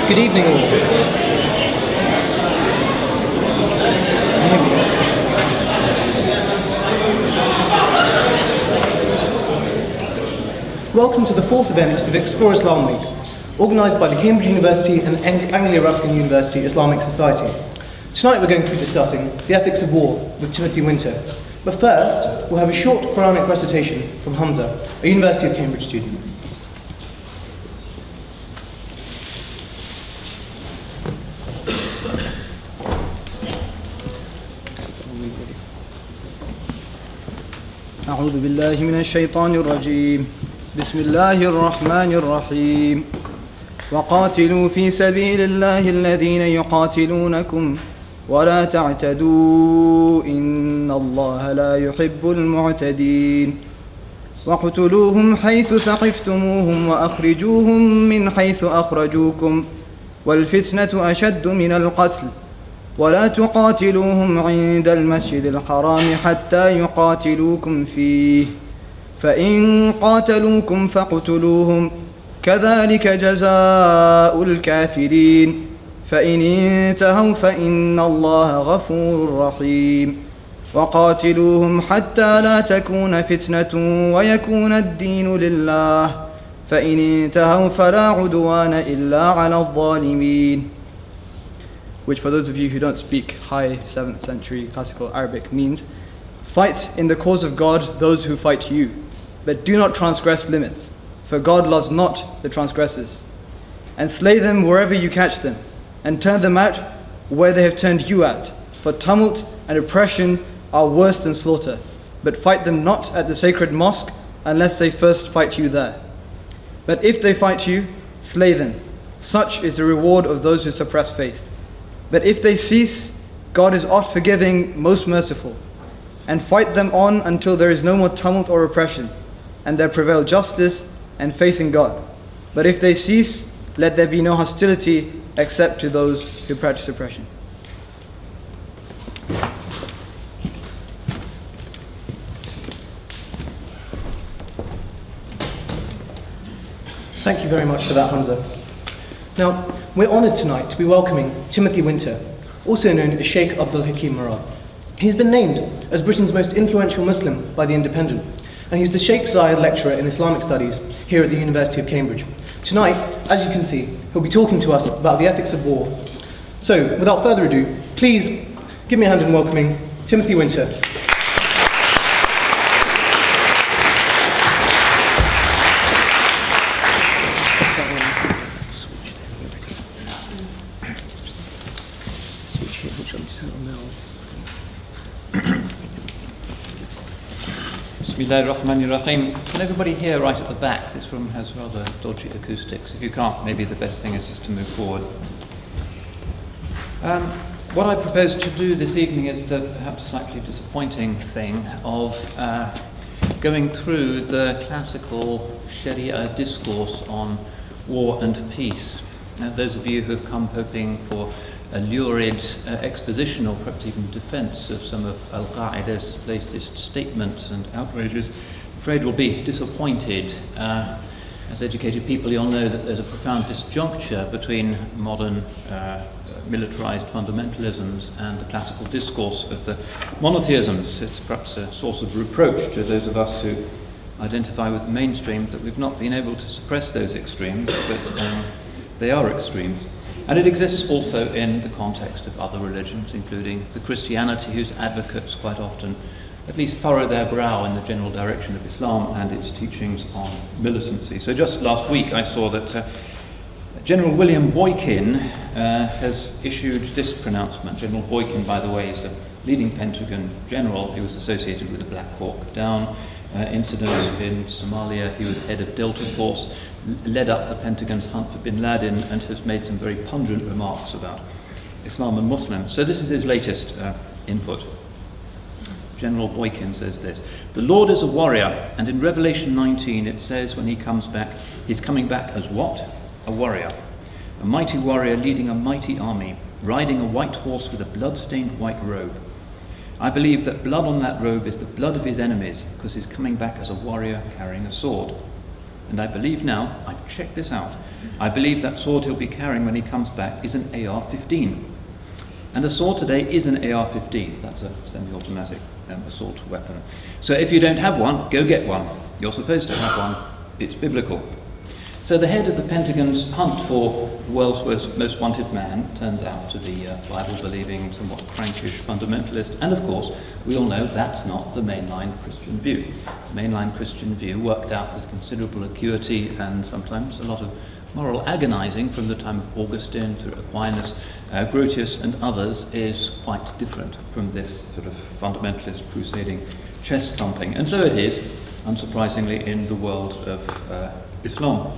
Good evening all. Welcome to the fourth event of Explore Islam Week, organised by the Cambridge University and Anglia Ruskin University Islamic Society. Tonight we're going to be discussing the ethics of war with Timothy Winter. But first, we'll have a short Quranic recitation from Hamza, a University of Cambridge student. أعوذ بالله من الشيطان الرجيم بسم الله الرحمن الرحيم وقاتلوا في سبيل الله الذين يقاتلونكم ولا تعتدوا إن الله لا يحب المعتدين واقتلوهم حيث ثقفتموهم وأخرجوهم من حيث أخرجوكم والفتنة أشد من القتل ولا تقاتلوهم عند المسجد الحرام حتى يقاتلوكم فيه فإن قاتلوكم فاقتلوهم كذلك جزاء الكافرين فإن انتهوا فإن الله غفور رحيم وقاتلوهم حتى لا تكون فتنة ويكون الدين لله فإن انتهوا فلا عدوان إلا على الظالمين. Which, for those of you who don't speak high 7th century classical Arabic, means fight in the cause of God those who fight you, but do not transgress limits, for God loves not the transgressors. And slay them wherever you catch them, and turn them out where they have turned you out, for tumult and oppression are worse than slaughter. But fight them not at the sacred mosque unless they first fight you there. But if they fight you, slay them. Such is the reward of those who suppress faith. But if they cease, God is oft forgiving, most merciful. And fight them on until there is no more tumult or oppression, and there prevail justice and faith in God. But if they cease, let there be no hostility except to those who practice oppression. Thank you very much for that, Hamza. Now, we're honoured tonight to be welcoming Timothy Winter, also known as Sheikh Abdul Hakim Murad. He's been named as Britain's most influential Muslim by The Independent, and he's the Sheikh Zayed Lecturer in Islamic Studies here at the University of Cambridge. Tonight, as you can see, he'll be talking to us about the ethics of war. So, without further ado, please give me a hand in welcoming Timothy Winter. Bismillahirrahmanirrahim. Can everybody hear right at the back? This room has rather dodgy acoustics. If you can't, maybe the best thing is just to move forward. What I propose to do this evening is the perhaps slightly disappointing thing of going through the classical Sharia discourse on war and peace. Those of you who have come hoping for a lurid exposition or perhaps even defense of some of Al-Qaeda's latest statements and outrages, I'm afraid will be disappointed. As educated people, you'll know that there's a profound disjuncture between modern militarized fundamentalisms and the classical discourse of the monotheisms. It's perhaps a source of reproach to those of us who identify with the mainstream that we've not been able to suppress those extremes, but they are extremes. And it exists also in the context of other religions, including the Christianity, whose advocates quite often at least furrow their brow in the general direction of Islam and its teachings on militancy. So just last week I saw that General William Boykin has issued this pronouncement. General Boykin, by the way, is a leading Pentagon general. He was associated with the Black Hawk Down incident in Somalia. He was head of Delta Force, led up the Pentagon's hunt for bin Laden, and has made some very pungent remarks about Islam and Muslims. So this is his latest input. General Boykin says this: "The Lord is a warrior, and in Revelation 19 it says when he comes back, he's coming back as what? A warrior. A mighty warrior leading a mighty army, riding a white horse with a blood-stained white robe. I believe that blood on that robe is the blood of his enemies, because he's coming back as a warrior carrying a sword. And I believe now, I've checked this out, I believe that sword he'll be carrying when he comes back is an AR-15. And the sword today is an AR-15. That's a semi-automatic assault weapon. So if you don't have one, go get one. You're supposed to have one. It's biblical. So the head of the Pentagon's hunt for the world's most wanted man turns out to be a Bible-believing, somewhat crankish fundamentalist. And of course, we all know that's not the mainline Christian view. The mainline Christian view, worked out with considerable acuity and sometimes a lot of moral agonizing from the time of Augustine to Aquinas, Grotius and others, is quite different from this sort of fundamentalist crusading chest thumping. And so it is, unsurprisingly, in the world of Islam.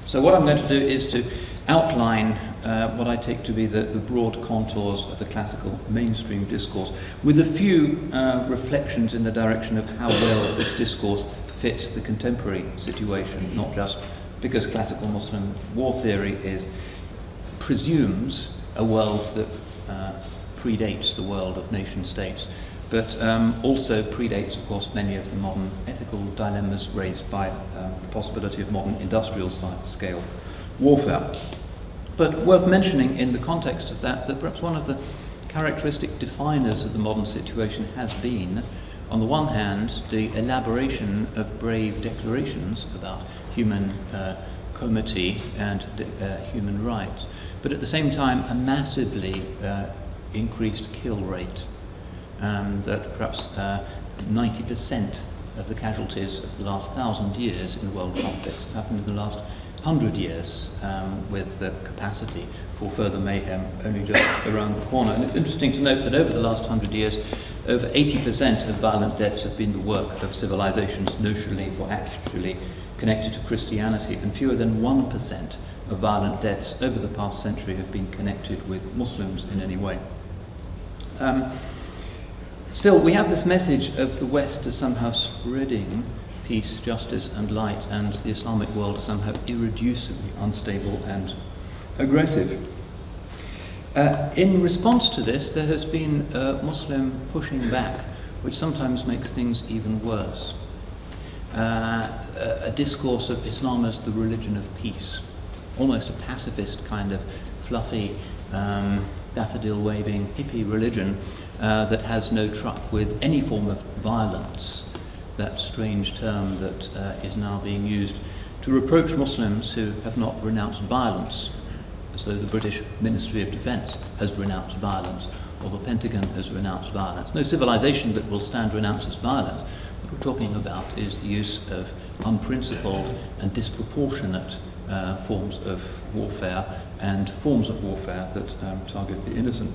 So what I'm going to do is to outline what I take to be the broad contours of the classical mainstream discourse, with a few reflections in the direction of how well this discourse fits the contemporary situation, not just because classical Muslim war theory presumes a world that predates the world of nation states, but also predates, of course, many of the modern ethical dilemmas raised by the possibility of modern industrial scale warfare. But worth mentioning in the context of that perhaps one of the characteristic definers of the modern situation has been, on the one hand, the elaboration of brave declarations about human comity and human rights, but at the same time a massively increased kill rate. That perhaps 90% of the casualties of the last 1,000 years in world conflicts have happened in the last 100 years, with the capacity for further mayhem only just around the corner. And it's interesting to note that over the last 100 years, over 80% of violent deaths have been the work of civilizations notionally or actually connected to Christianity, and fewer than 1% of violent deaths over the past century have been connected with Muslims in any way. Still, we have this message of the West as somehow spreading peace, justice and light, and the Islamic world is somehow irreducibly unstable and aggressive. In response to this, there has been a Muslim pushing back, which sometimes makes things even worse. A discourse of Islam as the religion of peace, almost a pacifist kind of fluffy, daffodil-waving hippie religion that has no truck with any form of violence, that strange term that is now being used to reproach Muslims who have not renounced violence, as though the British Ministry of Defence has renounced violence, or the Pentagon has renounced violence. No civilization that will stand renounces violence. What we're talking about is the use of unprincipled and disproportionate forms of warfare, and forms of warfare that target the innocent.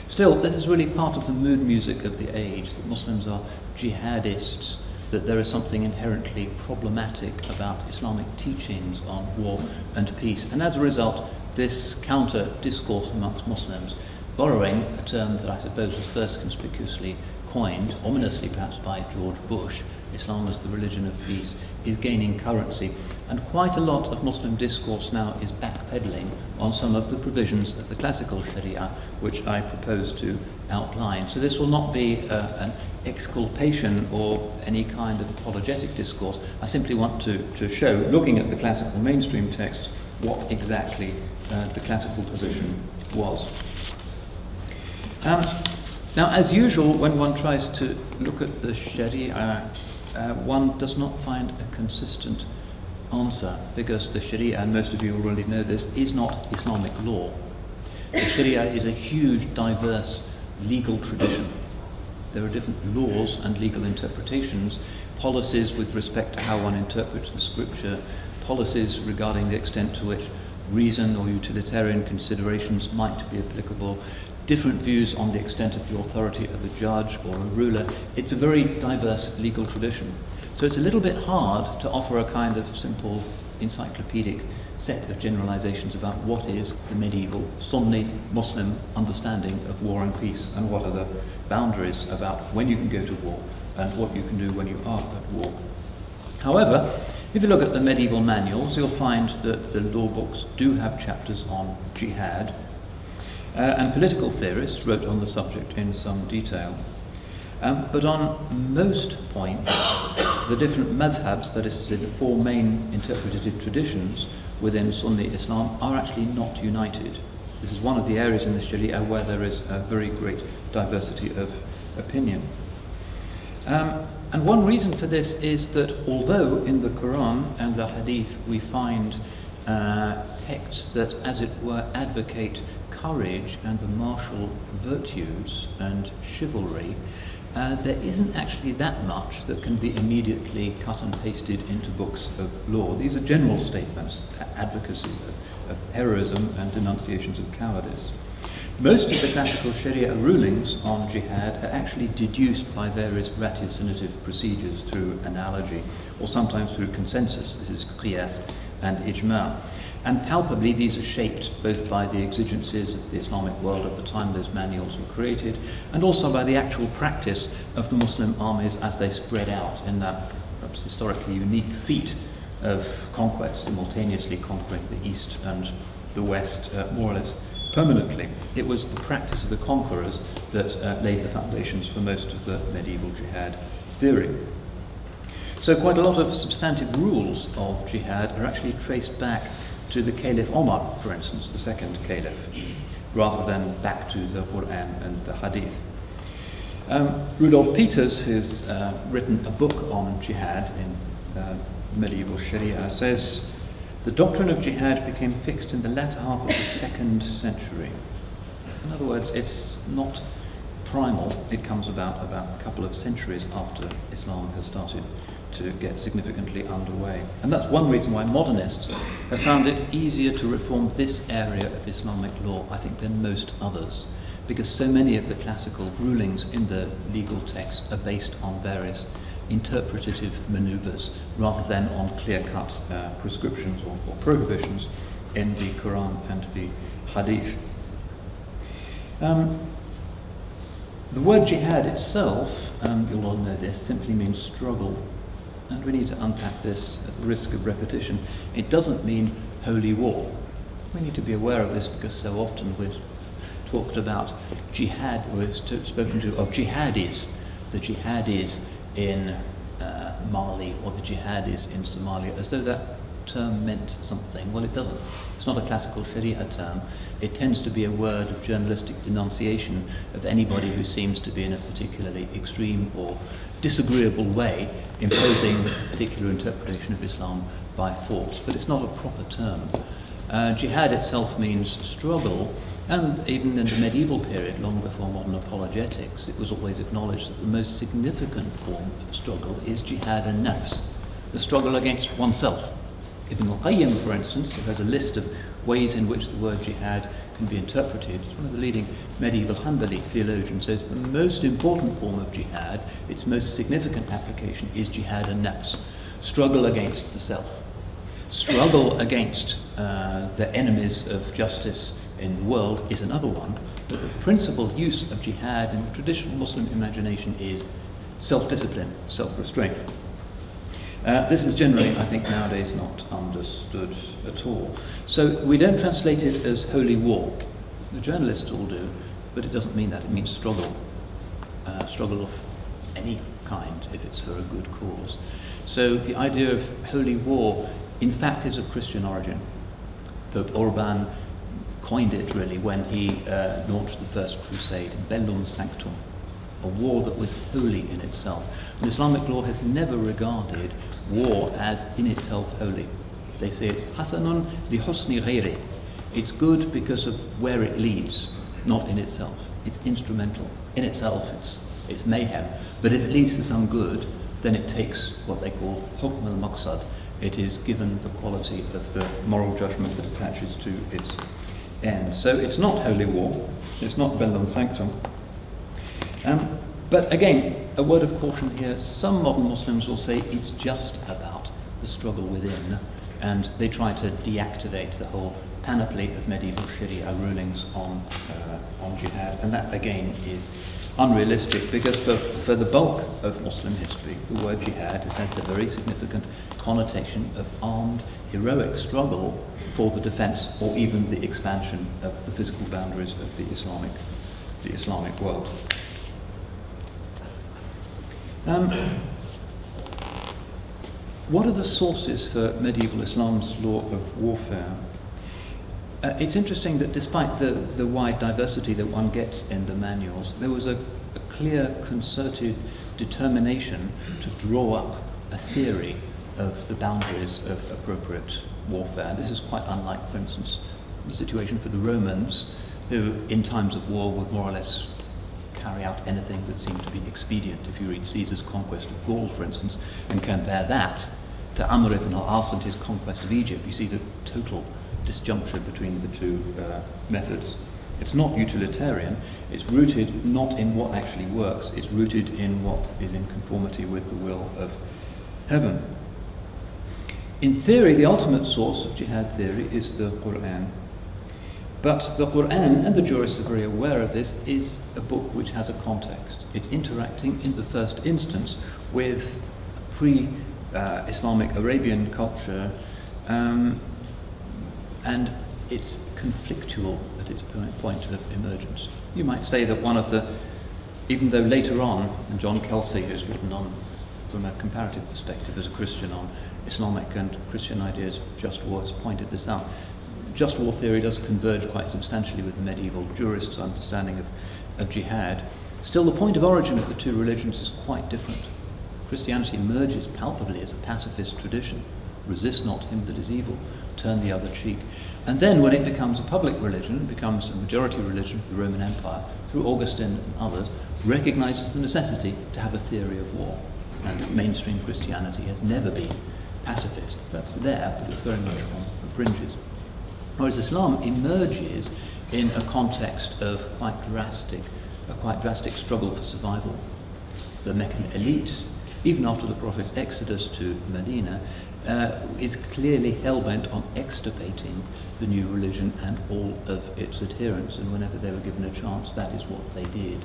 Still, this is really part of the mood music of the age, that Muslims are jihadists, that there is something inherently problematic about Islamic teachings on war and peace. And as a result, this counter-discourse amongst Muslims, borrowing a term that I suppose was first conspicuously coined, ominously perhaps by George Bush, Islam as the religion of peace, is gaining currency. And quite a lot of Muslim discourse now is backpedaling on some of the provisions of the classical Sharia, which I propose to outline. So this will not be an exculpation or any kind of apologetic discourse. I simply want to show, looking at the classical mainstream texts, what exactly the classical position was. Now, as usual, when one tries to look at the Sharia, one does not find a consistent answer, because the Sharia, and most of you already know this, is not Islamic law. The Sharia is a huge, diverse legal tradition. There are different laws and legal interpretations, policies with respect to how one interprets the scripture, policies regarding the extent to which reason or utilitarian considerations might be applicable, different views on the extent of the authority of a judge or a ruler. It's a very diverse legal tradition. So it's a little bit hard to offer a kind of simple encyclopedic set of generalizations about what is the medieval Sunni Muslim understanding of war and peace, and what are the boundaries about when you can go to war and what you can do when you are at war. However, if you look at the medieval manuals, you'll find that the law books do have chapters on jihad, and political theorists wrote on the subject in some detail. But on most points, the different madhabs, that is to say the four main interpretative traditions within Sunni Islam, are actually not united. This is one of the areas in the Sharia where there is a very great diversity of opinion. And one reason for this is that although in the Quran and the Hadith we find texts that, as it were, advocate courage and the martial virtues and chivalry, there isn't actually that much that can be immediately cut and pasted into books of law. These are general statements, advocacy of heroism and denunciations of cowardice. Most of the classical Sharia rulings on jihad are actually deduced by various rationative procedures through analogy, or sometimes through consensus. This is qiyas and ijma'. And palpably these are shaped both by the exigencies of the Islamic world at the time those manuals were created, and also by the actual practice of the Muslim armies as they spread out in that perhaps historically unique feat of conquest, simultaneously conquering the east and the west more or less permanently. It was the practice of the conquerors that laid the foundations for most of the medieval jihad theory. So quite a lot of substantive rules of jihad are actually traced back to the Caliph Omar, for instance, the second Caliph, rather than back to the Quran and the Hadith. Rudolf Peters, who's written a book on jihad in medieval Sharia, says, "The doctrine of jihad became fixed in the latter half of the 2nd century." In other words, it's not primal, it comes about a couple of centuries after Islam has started to get significantly underway. And that's one reason why modernists have found it easier to reform this area of Islamic law, I think, than most others, because so many of the classical rulings in the legal text are based on various interpretative maneuvers rather than on clear-cut prescriptions or prohibitions in the Quran and the Hadith. The word jihad itself, you'll all know this, simply means struggle. And we need to unpack this at the risk of repetition. It doesn't mean holy war. We need to be aware of this because so often we've talked about jihad, we've spoken to of jihadis, the jihadis in Mali or the jihadis in Somalia, as though that term meant something. Well, it doesn't. It's not a classical Sharia term. It tends to be a word of journalistic denunciation of anybody who seems to be in a particularly extreme or disagreeable way imposing a particular interpretation of Islam by force. But it's not a proper term. Jihad itself means struggle, and even in the medieval period, long before modern apologetics, it was always acknowledged that the most significant form of struggle is jihad an-nafs, the struggle against oneself. Ibn al-Qayyim, for instance, who has a list of ways in which the word jihad can be interpreted, one of the leading medieval Hanbali theologians, says the most important form of jihad, its most significant application, is jihad an-nafs, struggle against the self, struggle against the enemies of justice in the world is another one, but the principal use of jihad in the traditional Muslim imagination is self-discipline, self-restraint. This is generally, I think, nowadays not understood at all. So we don't translate it as holy war. The journalists all do, but it doesn't mean that. It means struggle. Struggle of any kind, if it's for a good cause. So the idea of holy war, in fact, is of Christian origin. Pope Urban coined it, really, when he launched the First Crusade, Bellum Sanctum, a war that was holy in itself. And Islamic law has never regarded war as in itself holy. They say it's hasanun li husni ghayri. It's good because of where it leads, not in itself. It's instrumental. In itself, it's mayhem. But if it leads to some good, then it takes what they call hukm al-maqsad. It is given the quality of the moral judgment that attaches to its end. So it's not holy war. It's not bellum sanctum. But again, a word of caution here. Some modern Muslims will say it's just about the struggle within, and they try to deactivate the whole panoply of medieval Sharia rulings on jihad, and that again is unrealistic, because for the bulk of Muslim history, the word jihad has had the very significant connotation of armed, heroic struggle for the defense or even the expansion of the physical boundaries of the Islamic world. What are the sources for medieval Islam's law of warfare? It's interesting that despite the wide diversity that one gets in the manuals, there was a clear concerted determination to draw up a theory of the boundaries of appropriate warfare. This is quite unlike, for instance, the situation for the Romans, who in times of war would more or less carry out anything that seemed to be expedient. If you read Caesar's conquest of Gaul, for instance, and compare that to Amr ibn al-As and his conquest of Egypt, you see the total disjuncture between the two methods. It's not utilitarian, it's rooted not in what actually works, it's rooted in what is in conformity with the will of heaven. In theory, the ultimate source of jihad theory is the Quran. But the Quran, and the jurists are very aware of this, is a book which has a context. It's interacting in the first instance with pre-Islamic Arabian culture, and it's conflictual at its point of emergence. You might say that one of the, even though later on, and John Kelsey, who's written on from a comparative perspective as a Christian on Islamic and Christian ideas of just war, has pointed this out. Just war theory does converge quite substantially with the medieval jurists' understanding of jihad. Still, the point of origin of the two religions is quite different. Christianity emerges palpably as a pacifist tradition. Resist not him that is evil, turn the other cheek. And then when it becomes a public religion, becomes a majority religion of the Roman Empire, through Augustine and others, recognizes the necessity to have a theory of war. And mainstream Christianity has never been pacifist. That's there, but it's very much on the fringes. Whereas Islam emerges in a context of a quite drastic struggle for survival. The Meccan elite, even after the Prophet's exodus to Medina, is clearly hell-bent on extirpating the new religion and all of its adherents, and whenever they were given a chance, that is what they did.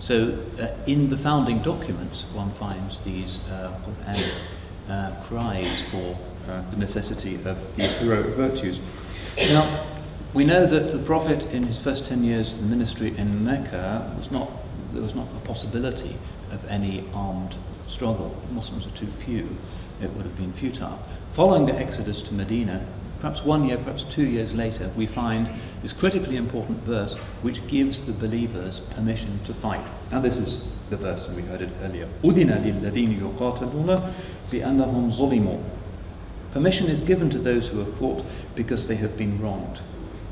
So in the founding documents, one finds these cries for the necessity of these heroic virtues. Now, we know that the Prophet, in his first 10 years of the ministry in Mecca, there was not a possibility of any armed struggle. Muslims are too few. It would have been futile. Following the exodus to Medina, perhaps 1 year, perhaps 2 years later, we find this critically important verse which gives the believers permission to fight. And this is the verse, and we heard it earlier. أُذِنَ لِلَّذِينَ يُقَاتَلُونَ بِأَنَّهُمْ ظُلِمُوا. Permission is given to those who have fought because they have been wronged.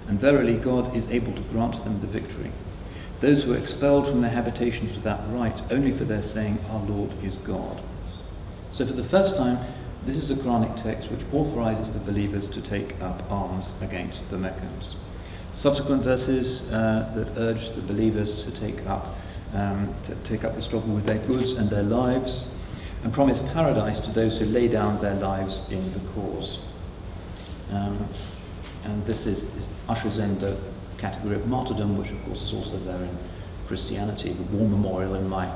And verily God is able to grant them the victory. Those who are expelled from their habitations without right, only for their saying, our Lord is God. So for the first time, this is a Quranic text which authorizes the believers to take up arms against the Meccans. Subsequent verses that urge the believers to take up the struggle with their goods and their lives, and promise paradise to those who lay down their lives in the cause. And this ushers in the category of martyrdom, which of course is also there in Christianity. The war memorial in my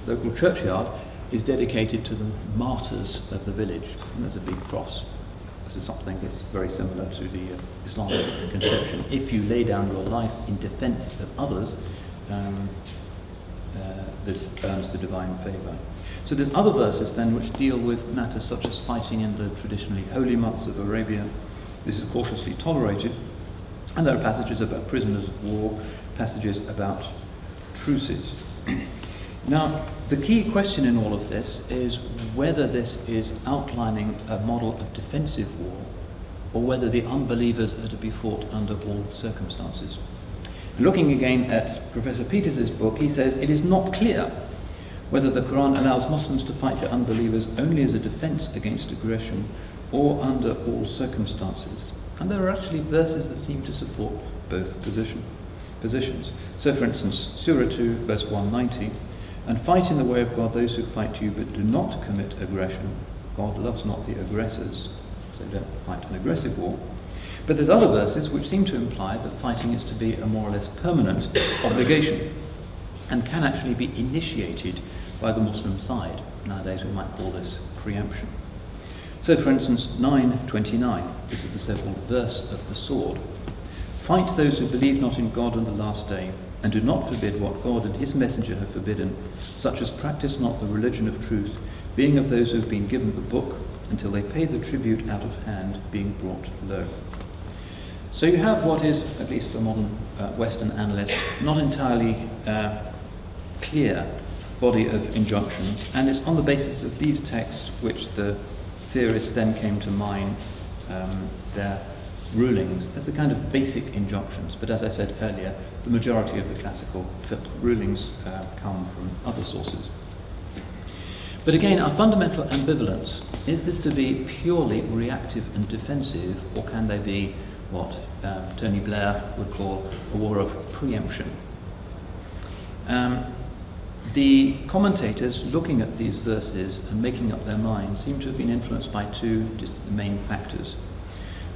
local churchyard is dedicated to the martyrs of the village, and there's a big cross. This is something that's very similar to the Islamic conception. If you lay down your life in defense of others, this earns the divine favor. So there's other verses then which deal with matters such as fighting in the traditionally holy months of Arabia. This is cautiously tolerated. And there are passages about prisoners of war, passages about truces. Now, the key question in all of this is whether this is outlining a model of defensive war, or whether the unbelievers are to be fought under all circumstances. Looking again at Professor Peters' book, he says it is not clear whether the Quran allows Muslims to fight the unbelievers only as a defense against aggression or under all circumstances. And there are actually verses that seem to support both positions. So for instance, Surah 2, verse 190, and fight in the way of God those who fight you but do not commit aggression. God loves not the aggressors, so don't fight an aggressive war. But there's other verses which seem to imply that fighting is to be a more or less permanent obligation and can actually be initiated by the Muslim side. Nowadays we might call this preemption. So for instance, 9:29, this is the so-called verse of the sword. Fight those who believe not in God on the last day, and do not forbid what God and his messenger have forbidden, such as practice not the religion of truth, being of those who have been given the book, until they pay the tribute out of hand, being brought low. So you have what is, at least for modern Western analysts, not entirely clear body of injunction, and it's on the basis of these texts which the theorists then came to mine their rulings as the kind of basic injunctions. But as I said earlier, the majority of the classical fiqh rulings come from other sources. But again, our fundamental ambivalence, is this to be purely reactive and defensive, or can they be what Tony Blair would call a war of preemption? The commentators looking at these verses and making up their minds seem to have been influenced by two main factors.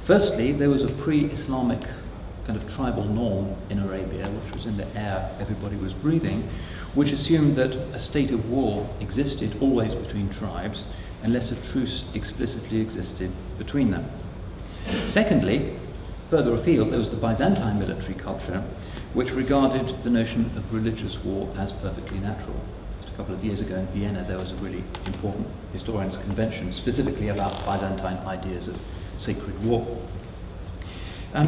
Firstly, there was a pre-Islamic kind of tribal norm in Arabia, which was in the air everybody was breathing, which assumed that a state of war existed always between tribes unless a truce explicitly existed between them. Secondly, further afield, there was the Byzantine military culture, which regarded the notion of religious war as perfectly natural. Just a couple of years ago in Vienna, there was a really important historians' convention specifically about Byzantine ideas of sacred war.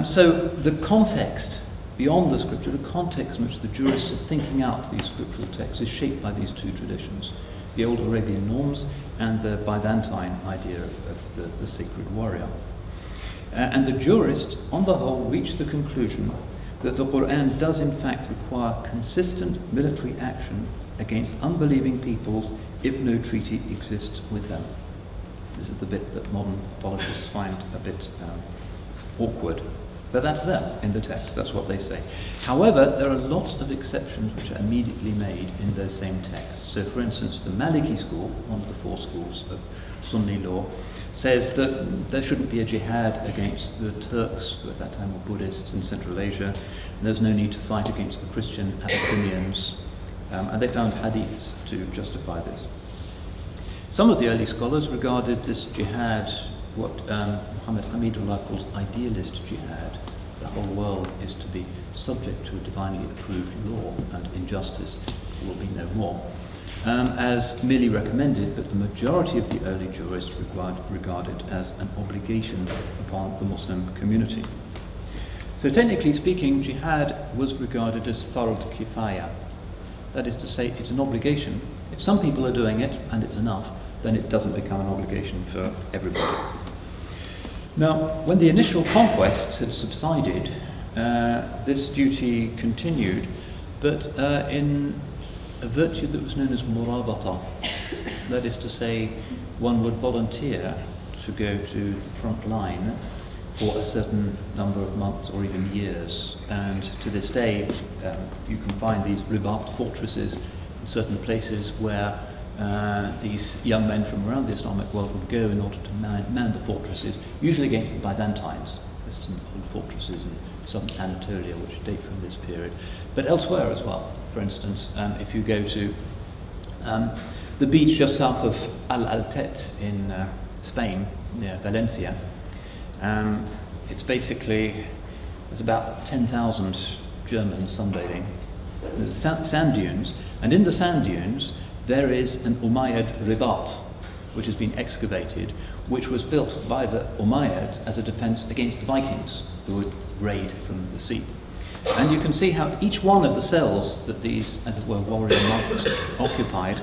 So the context, beyond the scripture, the context in which the jurists are thinking out these scriptural texts is shaped by these two traditions, the old Arabian norms and the Byzantine idea of the sacred warrior. And the jurists, on the whole, reach the conclusion that the Quran does in fact require consistent military action against unbelieving peoples if no treaty exists with them. This is the bit that modern apologists find a bit awkward. But that's there in the text, that's what they say. However, there are lots of exceptions which are immediately made in those same texts. So for instance, the Maliki school, one of the four schools of Sunni law, says that there shouldn't be a jihad against the Turks, who at that time were Buddhists in Central Asia, and there's no need to fight against the Christian Abyssinians, and they found hadiths to justify this. Some of the early scholars regarded this jihad, what Muhammad Hamidullah calls idealist jihad. The whole world is to be subject to a divinely approved law, and injustice will be no more, as merely recommended, but the majority of the early jurists regarded as an obligation upon the Muslim community. So technically speaking, jihad was regarded as fard kifaya. That is to say, it's an obligation. If some people are doing it, and it's enough, then it doesn't become an obligation for everybody. Now, when the initial conquest had subsided, this duty continued, but in a virtue that was known as murabata. That is to say, one would volunteer to go to the front line for a certain number of months or even years. And to this day, you can find these ribat fortresses in certain places where these young men from around the Islamic world would go in order to man the fortresses, usually against the Byzantines. There's some old fortresses in southern Anatolia which date from this period, but elsewhere as well. For instance, if you go to the beach just south of Al-Altet in Spain, near Valencia, it's basically, there's about 10,000 Germans sunbathing. There's sand dunes, and in the sand dunes there is an Umayyad ribat, which has been excavated, which was built by the Umayyads as a defense against the Vikings, who would raid from the sea. And you can see how each one of the cells that these, as it were, warrior monks occupied,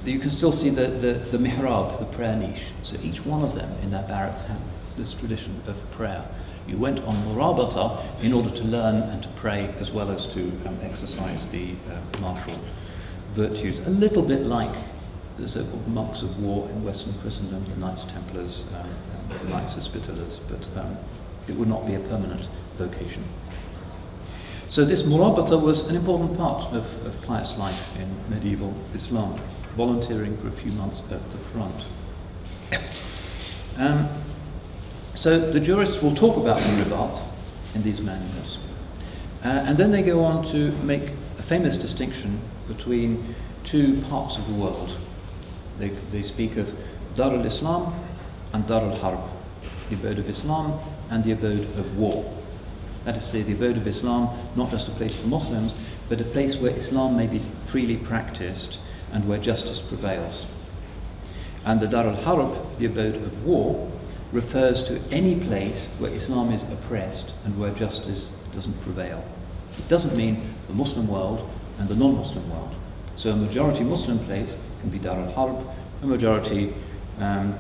you can still see the mihrab, the prayer niche. So each one of them in their barracks had this tradition of prayer. You went on murabata in order to learn and to pray, as well as to exercise the martial virtues. A little bit like the so-called monks of war in Western Christendom, the Knights Templars, the Knights Hospitallers, but it would not be a permanent vocation. So this murabata was an important part of pious life in medieval Islam, volunteering for a few months at the front. So the jurists will talk about the ribat in these manuals, and then they go on to make a famous distinction between two parts of the world. They speak of Dar al-Islam and Dar al-Harb, the abode of Islam and the abode of war. That is to say, the abode of Islam, not just a place for Muslims, but a place where Islam may be freely practiced and where justice prevails. And the Dar al-Harb, the abode of war, refers to any place where Islam is oppressed and where justice doesn't prevail. It doesn't mean the Muslim world and the non-Muslim world. So a majority Muslim place can be Dar al-Harb, a majority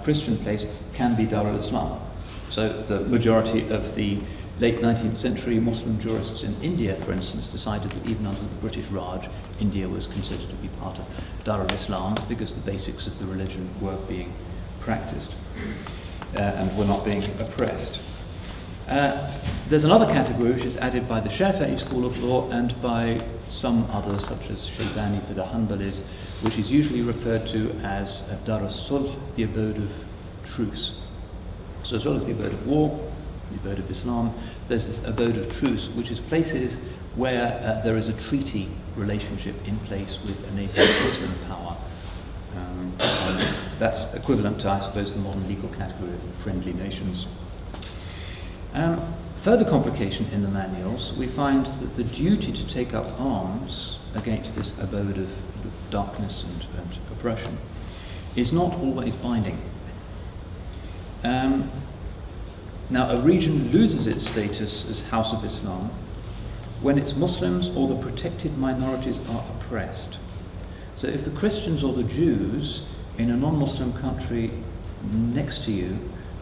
Christian place can be Dar al-Islam. So the majority of the late 19th century Muslim jurists in India, for instance, decided that even under the British Raj, India was considered to be part of Dar al-Islam because the basics of the religion were being practiced and were not being oppressed. There's another category which is added by the Shafi'i school of law and by some others, such as Shaybani for the Hanbalis, which is usually referred to as Dar al-Sulh, the abode of truce. So as well as the abode of war, the abode of Islam, there's this abode of truce, which is places where there is a treaty relationship in place with a neighbouring Muslim power. And that's equivalent to, I suppose, the modern legal category of friendly nations. Further complication in the manuals, we find that the duty to take up arms against this abode of darkness and oppression is not always binding. Now, a region loses its status as House of Islam when its Muslims or the protected minorities are oppressed. So if the Christians or the Jews in a non-Muslim country next to you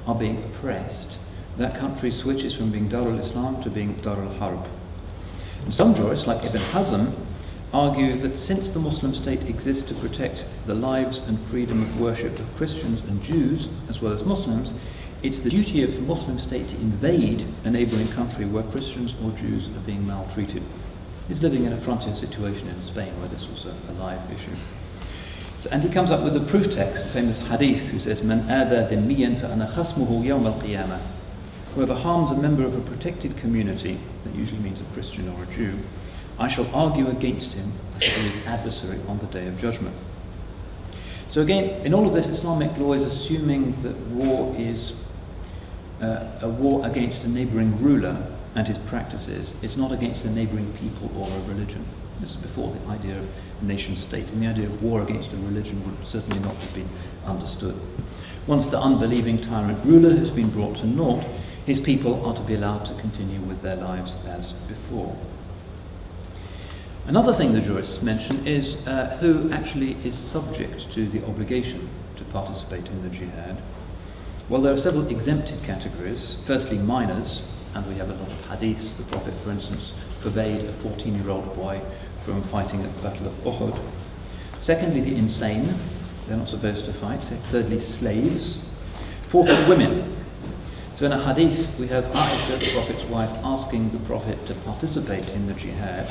are being oppressed, that country switches from being Dar al-Islam to being Dar al-Harb. And some jurists, like Ibn Hazm, argue that since the Muslim state exists to protect the lives and freedom of worship of Christians and Jews, as well as Muslims, it's the duty of the Muslim state to invade a neighbouring country where Christians or Jews are being maltreated. He's living in a frontier situation in Spain where this was a live issue. So, and he comes up with a proof text, the famous hadith, who says, "Man adha dhimmiyan fa ana khasmuhu yawm al-qiyamah." Whoever harms a member of a protected community, that usually means a Christian or a Jew, I shall argue against him as his adversary on the day of judgment. So again, in all of this, Islamic law is assuming that war is a war against a neighbouring ruler and his practices. It's not against a neighbouring people or a religion. This is before the idea of nation state, and the idea of war against a religion would certainly not have been understood. Once the unbelieving tyrant ruler has been brought to naught, his people are to be allowed to continue with their lives as before. Another thing the jurists mention is who actually is subject to the obligation to participate in the jihad. Well, there are several exempted categories. Firstly, minors, and we have a lot of hadiths. The Prophet, for instance, forbade a 14-year-old boy from fighting at the Battle of Uhud. Secondly, the insane. They're not supposed to fight. Thirdly, slaves. Fourthly, women. So in a hadith, we have Aisha, the Prophet's wife, asking the Prophet to participate in the jihad,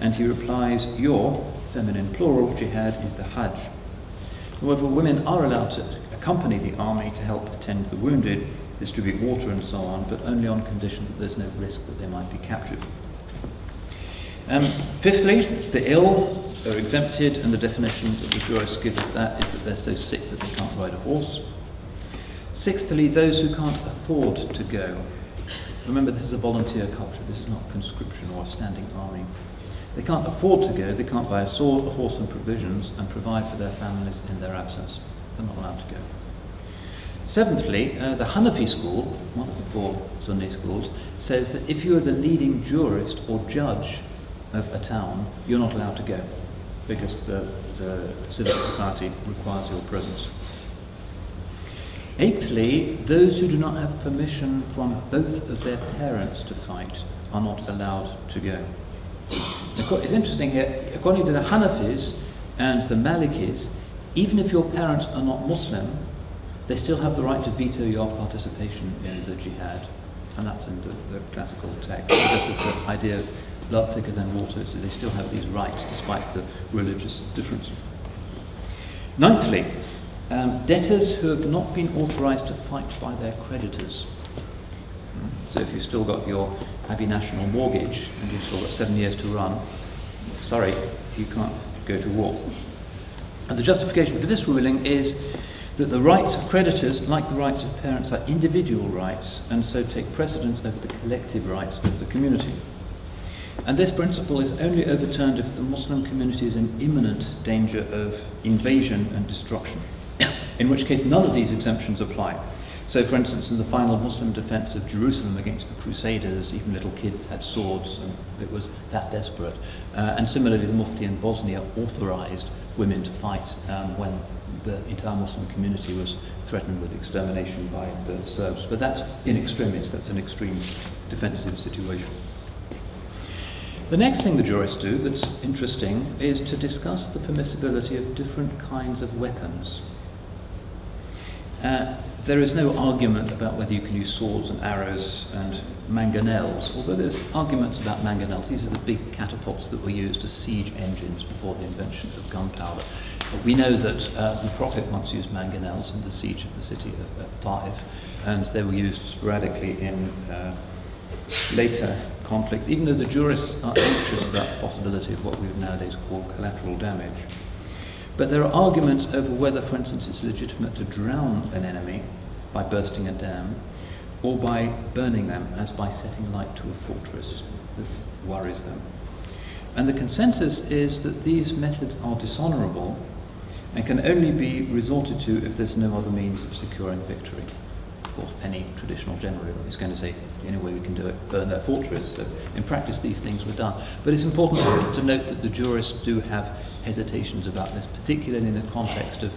and he replies, your, feminine plural, jihad is the Hajj. However, women are allowed to accompany the army to help tend the wounded, distribute water and so on, but only on condition that there's no risk that they might be captured. Fifthly, the ill are exempted, and the definition that the jurists give of that is that they're so sick that they can't ride a horse. Sixthly, those who can't afford to go. Remember, this is a volunteer culture, this is not conscription or a standing army. They can't afford to go, they can't buy a sword, a horse and provisions and provide for their families in their absence. They're not allowed to go. Seventhly, the Hanafi school, one of the four Sunni schools, says that if you are the leading jurist or judge of a town, you're not allowed to go because the civil society requires your presence. Eighthly, those who do not have permission from both of their parents to fight are not allowed to go. It's interesting here, according to the Hanafis and the Malikis, even if your parents are not Muslim, they still have the right to veto your participation in the jihad. And that's in the classical text. This is the idea of blood thicker than water, so they still have these rights despite the religious difference. Ninthly, debtors who have not been authorised to fight by their creditors. So if you've still got your Abbey National mortgage and you've still got 7 years to run, sorry, you can't go to war. And the justification for this ruling is that the rights of creditors, like the rights of parents, are individual rights and so take precedence over the collective rights of the community. And this principle is only overturned if the Muslim community is in imminent danger of invasion and destruction. in which case none of these exemptions apply. So, for instance, in the final Muslim defense of Jerusalem against the Crusaders, even little kids had swords, and it was that desperate. And similarly, the Mufti in Bosnia authorized women to fight when the entire Muslim community was threatened with extermination by the Serbs. But that's in extremis, that's an extreme defensive situation. The next thing the jurists do that's interesting is to discuss the permissibility of different kinds of weapons. There is no argument about whether you can use swords and arrows and mangonels, although there's arguments about mangonels. These are the big catapults that were used as siege engines before the invention of gunpowder. We know that the Prophet once used mangonels in the siege of the city of Taif, and they were used sporadically in later conflicts, even though the jurists are anxious about the possibility of what we would nowadays call collateral damage. But there are arguments over whether, for instance, it's legitimate to drown an enemy by bursting a dam, or by burning them, as by setting light to a fortress. This worries them. And the consensus is that these methods are dishonourable and can only be resorted to if there's no other means of securing victory. Of course, any traditional general is going to say, the only way we can do it, burn their fortress. So in practice, these things were done. But it's important to note that the jurists do have hesitations about this, particularly in the context of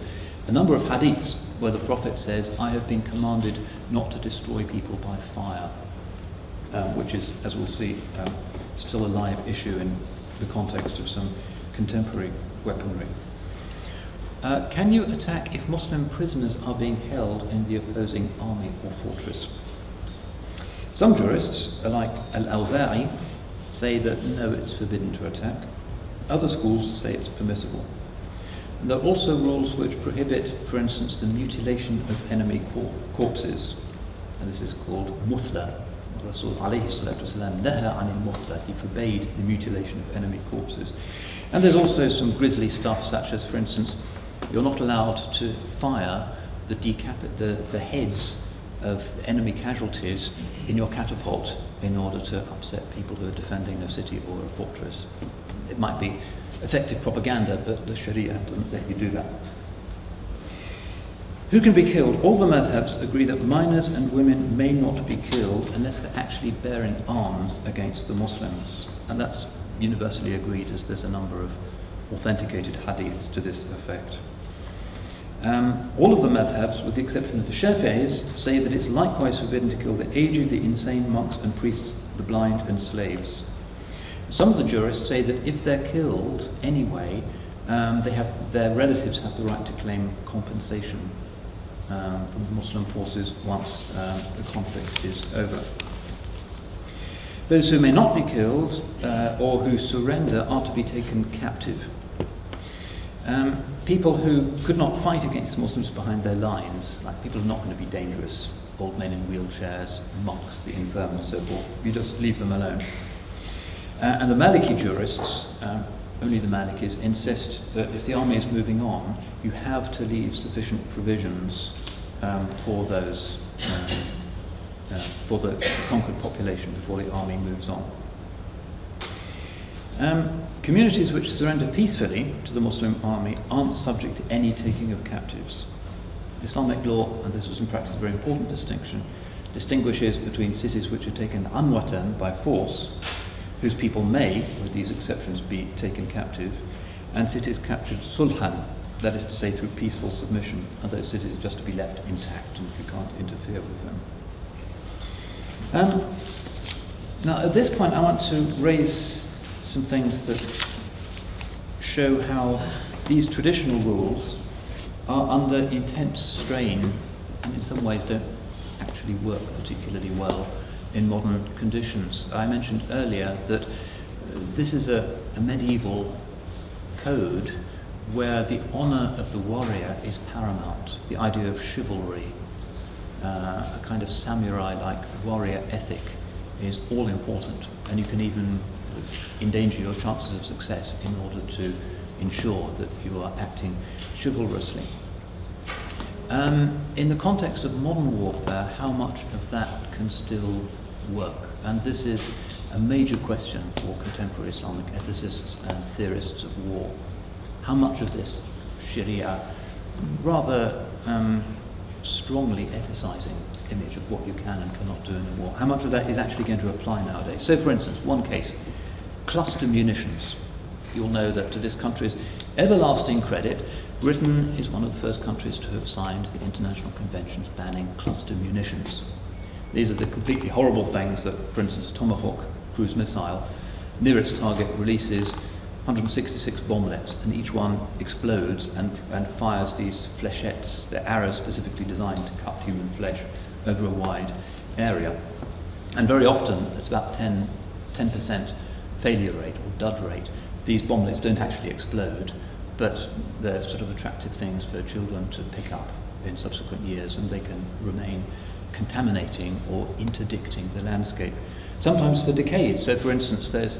a number of hadiths where the Prophet says, I have been commanded not to destroy people by fire, which is, as we'll see, still a live issue in the context of some contemporary weaponry. Can you attack if Muslim prisoners are being held in the opposing army or fortress? Some jurists, like Al-Awza'i, say that no, it's forbidden to attack. Other schools say it's permissible. And there are also rules which prohibit, for instance, the mutilation of enemy corpses. And this is called muthla. Rasul alayhi salatu wasalam naha anil muthla. He forbade the mutilation of enemy corpses. And there's also some grisly stuff, such as, for instance, you're not allowed to fire the heads of enemy casualties in your catapult in order to upset people who are defending a city or a fortress. It might be effective propaganda, but the Sharia doesn't let you do that. Who can be killed? All the madhabs agree that minors and women may not be killed unless they're actually bearing arms against the Muslims. And that's universally agreed, as there's a number of authenticated hadiths to this effect. All of the madhabs, with the exception of the Shafi'is, say that it's likewise forbidden to kill the aged, the insane, monks and priests, the blind and slaves. Some of the jurists say that if they're killed anyway, their relatives have the right to claim compensation from the Muslim forces once the conflict is over. Those who may not be killed or who surrender are to be taken captive. People who could not fight against Muslims behind their lines, like people who are not going to be dangerous, old men in wheelchairs, monks, the infirm and so forth, you just leave them alone. And the Maliki jurists, only the Malikis, insist that if the army is moving on, you have to leave sufficient provisions for those, for the conquered population before the army moves on. Communities which surrender peacefully to the Muslim army aren't subject to any taking of captives. Islamic law, and this was in practice a very important distinction, distinguishes between cities which are taken anwatan, by force, whose people may, with these exceptions, be taken captive, and cities captured sulhan, that is to say through peaceful submission, and those cities are just to be left intact and you can't interfere with them. Now at this point I want to raise some things that show how these traditional rules are under intense strain and in some ways don't actually work particularly well in modern conditions. I mentioned earlier that this is a medieval code where the honour of the warrior is paramount. The idea of chivalry, a kind of samurai-like warrior ethic, is all important, and you can even endanger your chances of success in order to ensure that you are acting chivalrously. In the context of modern warfare, how much of that can still work? And this is a major question for contemporary Islamic ethicists and theorists of war. How much of this Sharia rather strongly emphasizing image of what you can and cannot do in the war. How much of that is actually going to apply nowadays? So, for instance, one case, cluster munitions. You'll know that to this country's everlasting credit, Britain is one of the first countries to have signed the international conventions banning cluster munitions. These are the completely horrible things that, for instance, Tomahawk cruise missile, near its target releases 166 bomblets, and each one explodes and fires these flechettes. They're arrows specifically designed to cut human flesh over a wide area. And very often, it's about 10% failure rate or dud rate. These bomblets don't actually explode, but they're sort of attractive things for children to pick up in subsequent years, and they can remain contaminating or interdicting the landscape, sometimes for decades. So, for instance, there's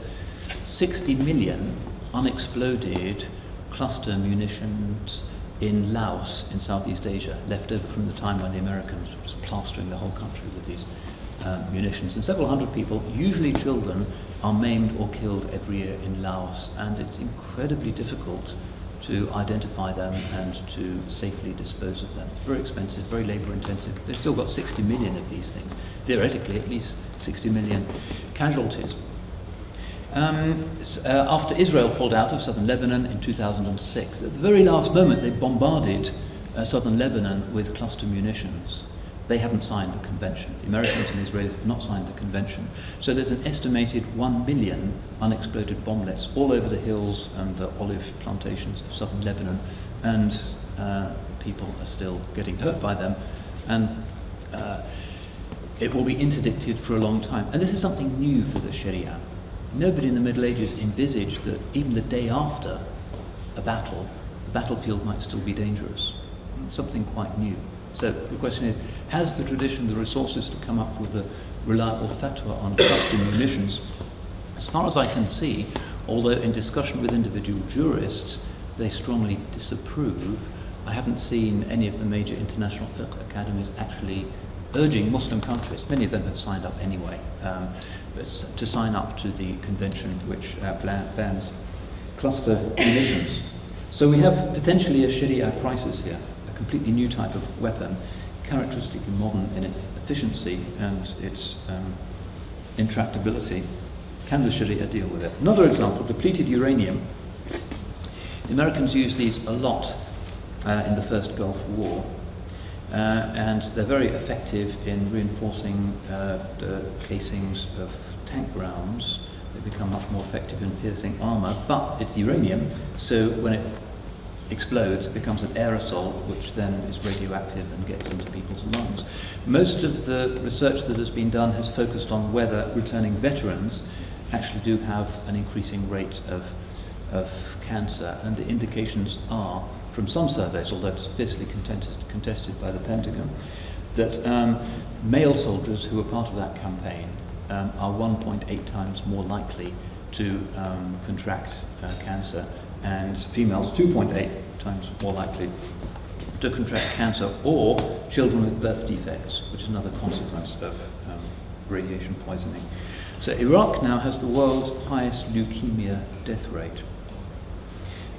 60 million unexploded cluster munitions in Laos in Southeast Asia, left over from the time when the Americans were just plastering the whole country with these munitions. And several hundred people, usually children, are maimed or killed every year in Laos, and it's incredibly difficult to identify them and to safely dispose of them. It's very expensive, very labour intensive. They've still got 60 million of these things. Theoretically, at least 60 million casualties. After Israel pulled out of southern Lebanon in 2006, at the very last moment they bombarded southern Lebanon with cluster munitions. They haven't signed the convention. The Americans and Israelis have not signed the convention. So there's an estimated 1 million unexploded bomblets all over the hills and the olive plantations of southern Lebanon, and people are still getting hurt by them, and it will be interdicted for a long time. And this is something new for the Sharia. Nobody in the Middle Ages envisaged that even the day after a battle, the battlefield might still be dangerous. Something quite new. So the question is, has the tradition the resources to come up with a reliable fatwa on cluster munitions? As far as I can see, although in discussion with individual jurists, they strongly disapprove, I haven't seen any of the major international fiqh academies actually urging Muslim countries, many of them have signed up anyway, to sign up to the convention which bans cluster munitions. So we have potentially a Sharia crisis here, a completely new type of weapon, characteristically modern in its efficiency and its intractability. Can the Sharia deal with it? Another example, depleted uranium. The Americans used these a lot in the first Gulf War. And they're very effective in reinforcing the casings of tank rounds. They become much more effective in piercing armour, but it's uranium, so when it explodes, it becomes an aerosol, which then is radioactive and gets into people's lungs. Most of the research that has been done has focused on whether returning veterans actually do have an increasing rate of cancer, and the indications are, from some surveys, although it's fiercely contested by the Pentagon, that male soldiers who were part of that campaign are 1.8 times more likely to contract cancer, and females 2.8 times more likely to contract cancer, or children with birth defects, which is another consequence of radiation poisoning. So Iraq now has the world's highest leukemia death rate.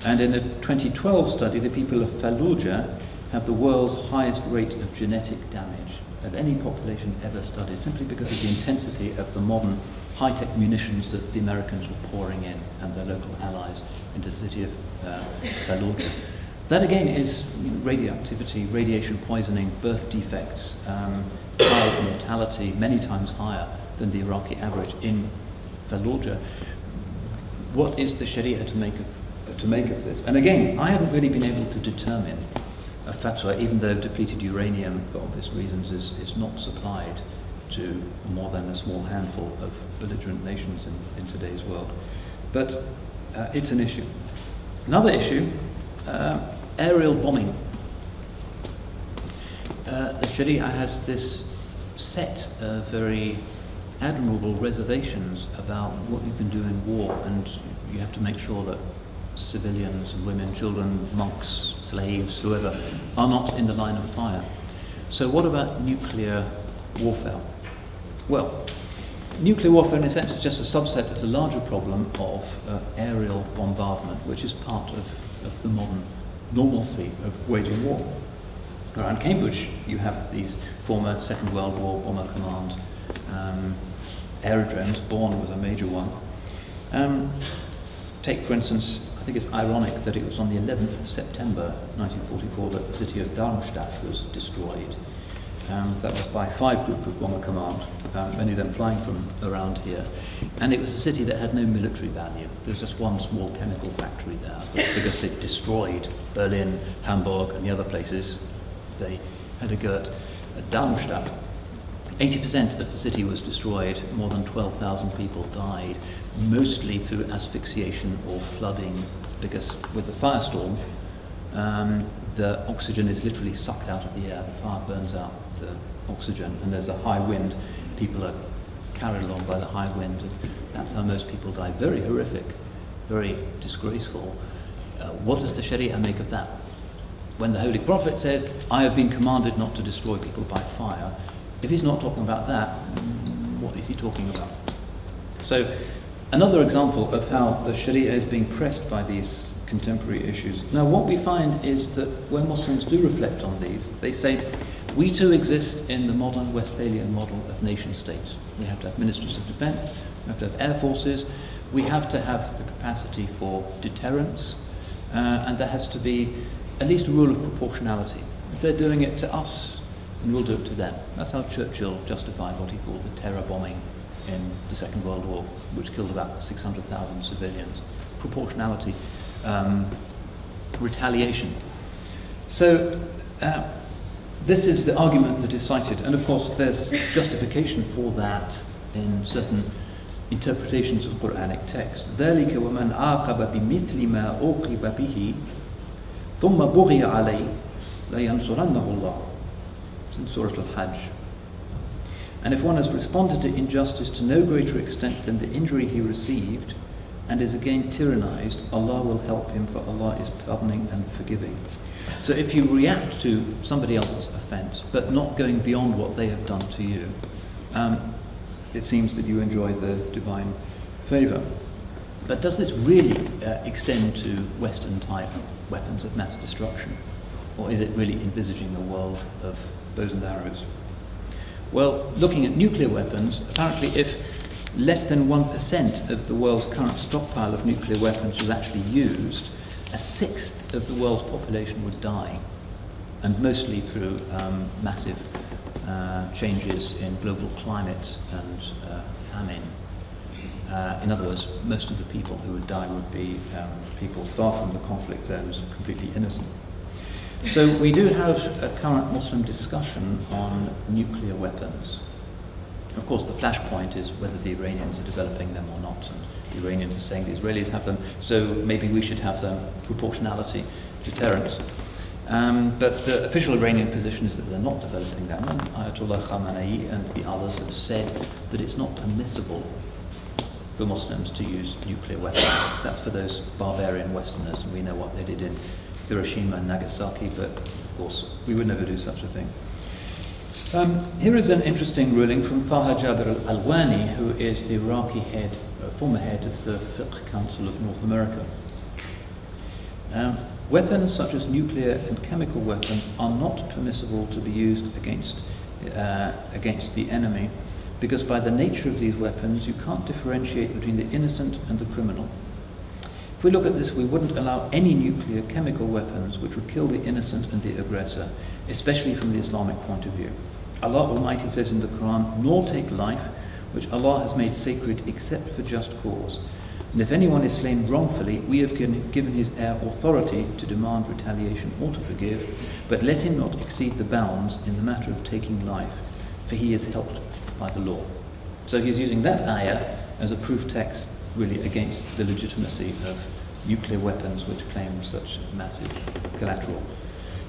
And in a 2012 study, the people of Fallujah have the world's highest rate of genetic damage of any population ever studied, simply because of the intensity of the modern high-tech munitions that the Americans were pouring in and their local allies into the city of Fallujah. That again is radioactivity, radiation poisoning, birth defects, child mortality many times higher than the Iraqi average in Fallujah. What is the Sharia to make of this? And again, I haven't really been able to determine a fatwa, even though depleted uranium, for obvious reasons, is not supplied to more than a small handful of belligerent nations in today's world. But it's an issue. Another issue, aerial bombing. The Sharia has this set of very admirable reservations about what you can do in war, and you have to make sure that civilians, women, children, monks, slaves, whoever, are not in the line of fire. So what about nuclear warfare? Well, nuclear warfare in a sense is just a subset of the larger problem of aerial bombardment, which is part of the modern normalcy of waging war. Around Cambridge, you have these former Second World War Bomber Command aerodromes. Bourne was a major one. Take, for instance, I think it's ironic that it was on the 11th of September 1944 that the city of Darmstadt was destroyed. That was by 5 group of Bomber Command, many of them flying from around here. And it was a city that had no military value. There was just one small chemical factory there, but because they destroyed Berlin, Hamburg, and the other places, they had a go at Darmstadt. 80% of the city was destroyed, more than 12,000 people died, mostly through asphyxiation or flooding, because with the firestorm, the oxygen is literally sucked out of the air. The fire burns out the oxygen, and there's a high wind. People are carried along by the high wind, and that's how most people die. Very horrific, very disgraceful. What does the Sharia make of that? When the Holy Prophet says, I have been commanded not to destroy people by fire, if he's not talking about that, what is he talking about? So, another example of how the Sharia is being pressed by these contemporary issues. Now, what we find is that when Muslims do reflect on these, they say, we too exist in the modern Westphalian model of nation states. We have to have ministries of defense, we have to have air forces, we have to have the capacity for deterrence, and there has to be at least a rule of proportionality. If they're doing it to us, then we'll do it to them. That's how Churchill justified what he called the terror bombing in the Second World War, which killed about 600,000 civilians. Proportionality, retaliation. So this is the argument that is cited, and of course there's justification for that in certain interpretations of Quranic text. ذَلِكَ وَمَنْ عَاقَبَ بِمِثْلِ مَا أُوقِبَ بِهِ ثُمَّ بُغِيَ عَلَيْهِ لَيَنْصُرَنَّهُ اللَّهُ. It's in Surah Al-Hajj. And if one has responded to injustice to no greater extent than the injury he received, and is again tyrannized, Allah will help him, for Allah is pardoning and forgiving. So if you react to somebody else's offense, but not going beyond what they have done to you, it seems that you enjoy the divine favor. But does this really extend to Western-type weapons of mass destruction? Or is it really envisaging a world of bows and arrows? Well, looking at nuclear weapons, apparently if less than 1% of the world's current stockpile of nuclear weapons was actually used, 1/6 of the world's population would die, and mostly through massive changes in global climate and famine. In other words, most of the people who would die would be people far from the conflict zones, completely innocent. So we do have a current Muslim discussion on nuclear weapons. Of course, the flashpoint is whether the Iranians are developing them or not. And the Iranians are saying the Israelis have them, so maybe we should have them. Proportionality, deterrence. But the official Iranian position is that they're not developing them. And Ayatollah Khamenei and the others have said that it's not permissible for Muslims to use nuclear weapons. That's for those barbarian Westerners, and we know what they did in Hiroshima and Nagasaki, but of course we would never do such a thing. Here is an interesting ruling from Taha Jabir al-Alwani, who is the Iraqi head, former head of the Fiqh Council of North America. Weapons such as nuclear and chemical weapons are not permissible to be used against the enemy, because by the nature of these weapons you can't differentiate between the innocent and the criminal. If we look at this, we wouldn't allow any nuclear chemical weapons which would kill the innocent and the aggressor, especially from the Islamic point of view. Allah Almighty says in the Quran, "Nor take life which Allah has made sacred except for just cause. And if anyone is slain wrongfully, we have given his heir authority to demand retaliation or to forgive, but let him not exceed the bounds in the matter of taking life, for he is helped by the law." So he's using that ayah as a proof text really against the legitimacy of nuclear weapons which claim such massive collateral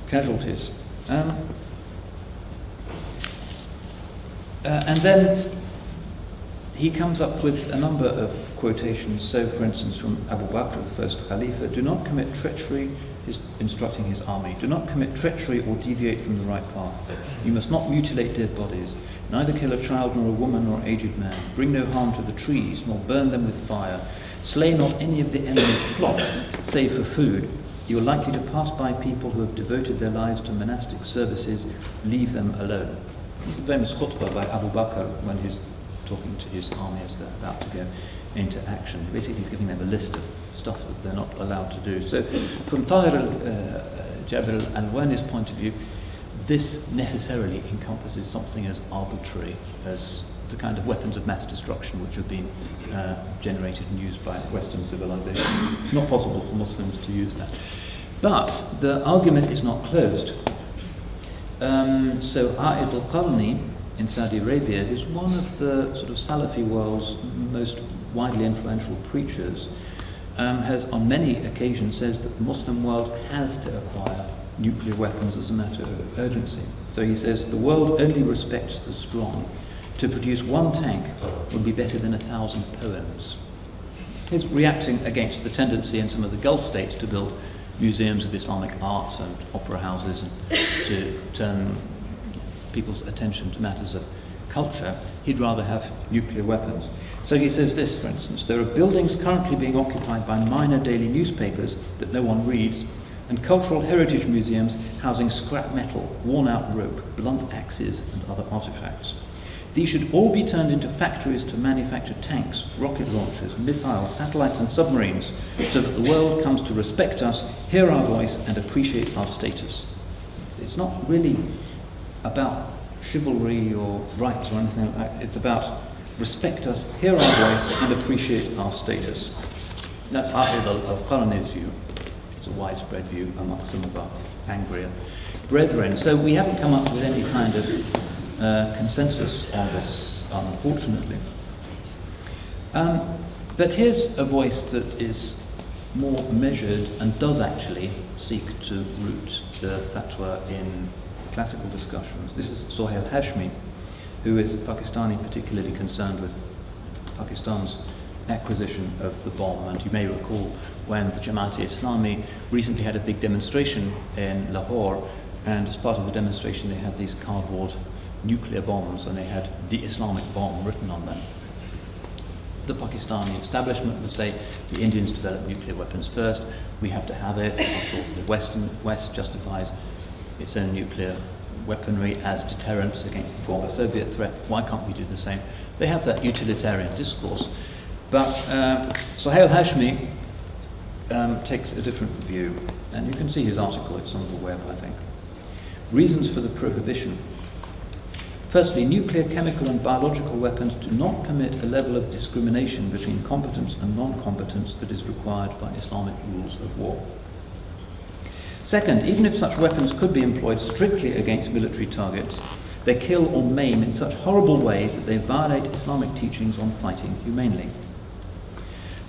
casualties. And then he comes up with a number of quotations. So, for instance, from Abu Bakr, the first Khalifa, "Do not commit treachery," he's instructing his army, "do not commit treachery or deviate from the right path. You must not mutilate dead bodies, neither kill a child nor a woman nor aged man. Bring no harm to the trees, nor burn them with fire. Slay not any of the enemy's flock, save for food. You are likely to pass by people who have devoted their lives to monastic services. Leave them alone. It's a famous khutbah by Abu Bakr when he's talking to his army as they're about to go into action. Basically, he's giving them a list of stuff that they're not allowed to do. So, from Tahir Jabir al-Alwani's point of view, this necessarily encompasses something as arbitrary as the kind of weapons of mass destruction which have been generated and used by Western civilization. It's not possible for Muslims to use that. But the argument is not closed. So A'id al-Qarni in Saudi Arabia, who's one of the sort of Salafi world's most widely influential preachers, has on many occasions says that the Muslim world has to acquire nuclear weapons as a matter of urgency. So he says, the world only respects the strong. To produce one tank would be better than 1,000 poems. He's reacting against the tendency in some of the Gulf states to build museums of Islamic art and opera houses and to turn people's attention to matters of culture. He'd rather have nuclear weapons. So he says this, for instance, there are buildings currently being occupied by minor daily newspapers that no one reads, and cultural heritage museums housing scrap metal, worn-out rope, blunt axes, and other artifacts. These should all be turned into factories to manufacture tanks, rocket launchers, missiles, satellites, and submarines, so that the world comes to respect us, hear our voice, and appreciate our status. It's not really about chivalry or rights or anything like that. It's about respect us, hear our voice, and appreciate our status. That's A'id al-Qarni's view. It's a widespread view amongst some of our angrier brethren. So we haven't come up with any kind of consensus on this, unfortunately. But here's a voice that is more measured and does actually seek to root the fatwa in classical discussions. This is Sohail Hashmi, who is Pakistani, particularly concerned with Pakistan's acquisition of the bomb. And you may recall when the Jamaat-e-Islami recently had a big demonstration in Lahore, and as part of the demonstration they had these cardboard nuclear bombs, and they had the Islamic bomb written on them. The Pakistani establishment would say the Indians developed nuclear weapons first, we have to have it. After all, the West justifies its own nuclear weaponry as deterrence against the former Soviet threat. Why can't we do the same? They have that utilitarian discourse. But Sohail Hashmi takes a different view, and you can see his article, it's on the web, I think. Reasons for the prohibition. Firstly, nuclear, chemical and biological weapons do not permit a level of discrimination between competence and non-competence that is required by Islamic rules of war. Second, even if such weapons could be employed strictly against military targets, they kill or maim in such horrible ways that they violate Islamic teachings on fighting humanely.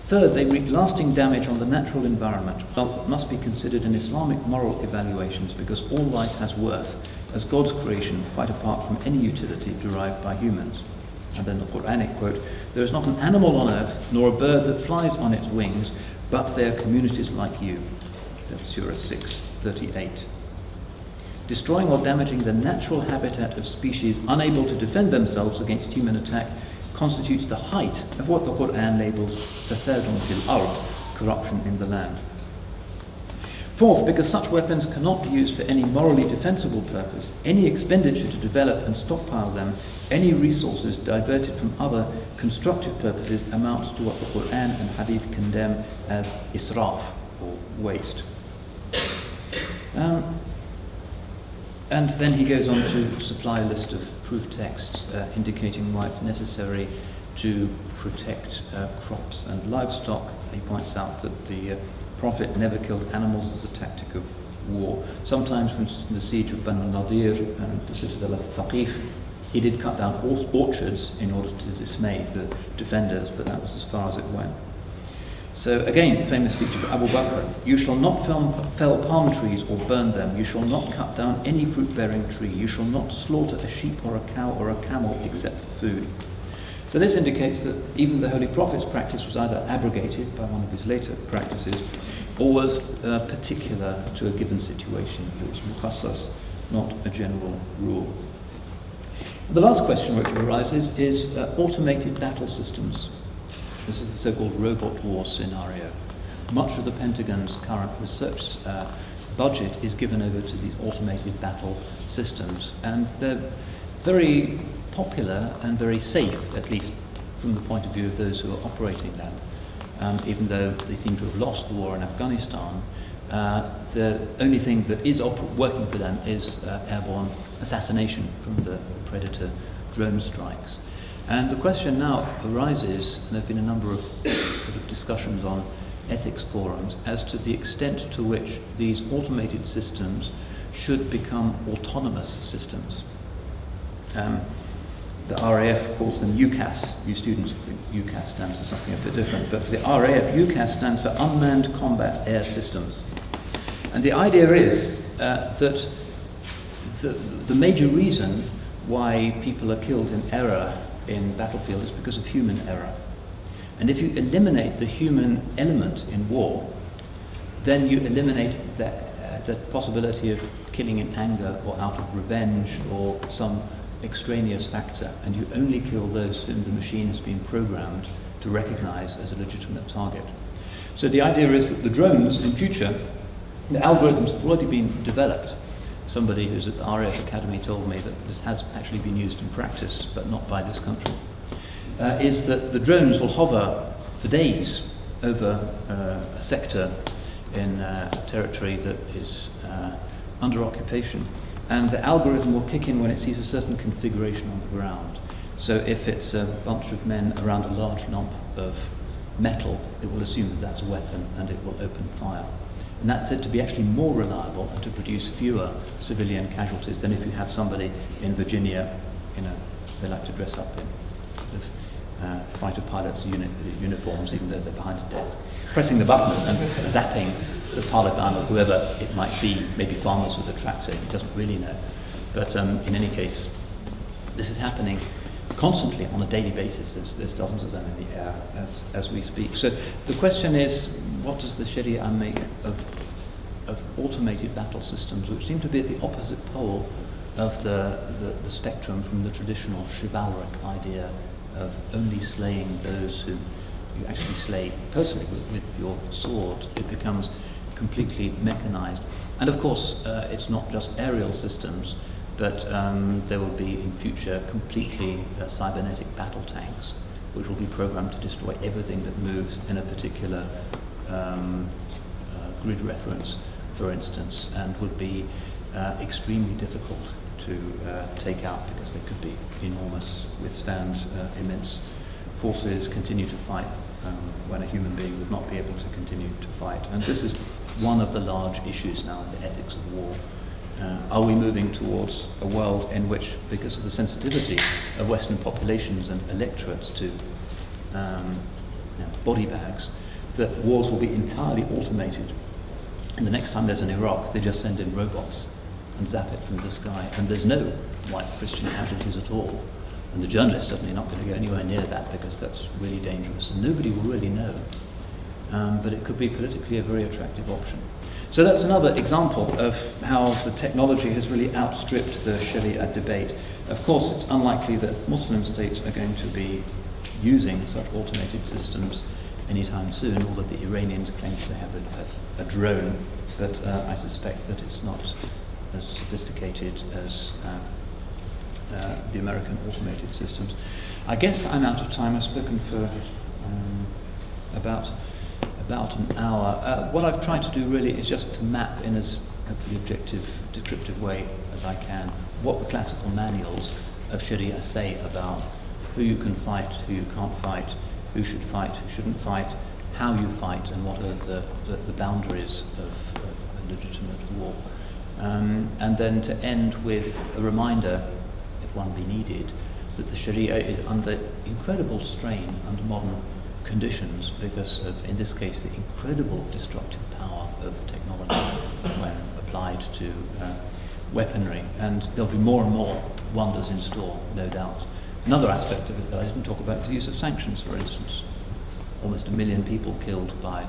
Third, they wreak lasting damage on the natural environment, but must be considered in Islamic moral evaluations because all life has worth as God's creation, quite apart from any utility derived by humans. And then the Quranic quote, there is not an animal on earth, nor a bird that flies on its wings, but they are communities like you. That's Surah 6:38. Destroying or damaging the natural habitat of species unable to defend themselves against human attack constitutes the height of what the Quran labels fasadun fil ard, corruption in the land. Fourth, because such weapons cannot be used for any morally defensible purpose, any expenditure to develop and stockpile them, any resources diverted from other constructive purposes amounts to what the Quran and Hadith condemn as israf, or waste. And then he goes on to supply a list of proof texts indicating why it's necessary to protect crops and livestock. He points out that the Prophet never killed animals as a tactic of war. Sometimes, for instance, in the siege of Banu Nadir and the citadel of Thaqif, he did cut down orchards in order to dismay the defenders, but that was as far as it went. So again, the famous speech of Abu Bakr, you shall not fell palm trees or burn them, you shall not cut down any fruit-bearing tree, you shall not slaughter a sheep or a cow or a camel except for food. So this indicates that even the Holy Prophet's practice was either abrogated by one of his later practices or was particular to a given situation. It was mukhassas, not a general rule. The last question which arises is automated battle systems. This is the so-called robot war scenario. much of the Pentagon's current research budget is given over to these automated battle systems, and they're very popular and very safe, at least from the point of view of those who are operating them. Even though they seem to have lost the war in Afghanistan, the only thing that is working for them is airborne assassination from the Predator drone strikes. And the question now arises, and there have been a number of sort of discussions on ethics forums, as to the extent to which these automated systems should become autonomous systems. The RAF calls them UCAS. You students think UCAS stands for something a bit different, but for the RAF, UCAS stands for Unmanned Combat Air Systems. And the idea is that the major reason why people are killed in error in battlefield is because of human error. And if you eliminate the human element in war, then you eliminate the possibility of killing in anger or out of revenge or some extraneous factor, and you only kill those whom the machine has been programmed to recognize as a legitimate target. So the idea is that the drones in future, the algorithms have already been developed. Somebody who's at the RAF Academy told me that this has actually been used in practice, but not by this country, is that the drones will hover for days over a sector in territory that is under occupation, and the algorithm will kick in when it sees a certain configuration on the ground. So if it's a bunch of men around a large lump of metal, it will assume that that's a weapon and it will open fire. And that's said to be actually more reliable and to produce fewer civilian casualties than if you have somebody in Virginia, they like to dress up in sort of fighter pilots' uniforms, even though they're behind a desk, pressing the button and zapping the Taliban or whoever it might be, maybe farmers with a tractor, he doesn't really know. But in any case, this is happening constantly on a daily basis. There's dozens of them in the air as we speak. So the question is, what does the Sharia make of automated battle systems, which seem to be at the opposite pole of the spectrum from the traditional chivalric idea of only slaying those who you actually slay personally with your sword. It becomes completely mechanized. And of course, it's not just aerial systems, but there will be in future completely cybernetic battle tanks, which will be programmed to destroy everything that moves in a particular grid reference, for instance, and would be extremely difficult to take out because they could be enormous, withstand immense forces, continue to fight when a human being would not be able to continue to fight. And this is one of the large issues now in the ethics of war. Are we moving towards a world in which, because of the sensitivity of Western populations and electorates to body bags, that wars will be entirely automated? And the next time there's an Iraq, they just send in robots and zap it from the sky, and there's no white Christian casualties at all. And the journalists certainly not going to go anywhere near that because that's really dangerous, and nobody will really know. But it could be politically a very attractive option. So that's another example of how the technology has really outstripped the Sharia debate. Of course, it's unlikely that Muslim states are going to be using such automated systems anytime soon, although the Iranians claim they have a drone, but I suspect that it's not as sophisticated as the American automated systems. I guess I'm out of time. I've spoken for about an hour. What I've tried to do really is just to map in as hopefully objective, descriptive way as I can what the classical manuals of Sharia say about who you can fight, who you can't fight, who should fight, who shouldn't fight, how you fight, and what are the boundaries of a legitimate war. And then to end with a reminder, if one be needed, that the Sharia is under incredible strain under modern conditions because of, in this case, the incredible destructive power of technology when applied to weaponry. And there'll be more and more wonders in store, no doubt. Another aspect of it that I didn't talk about is the use of sanctions, for instance. Almost 1 million people killed by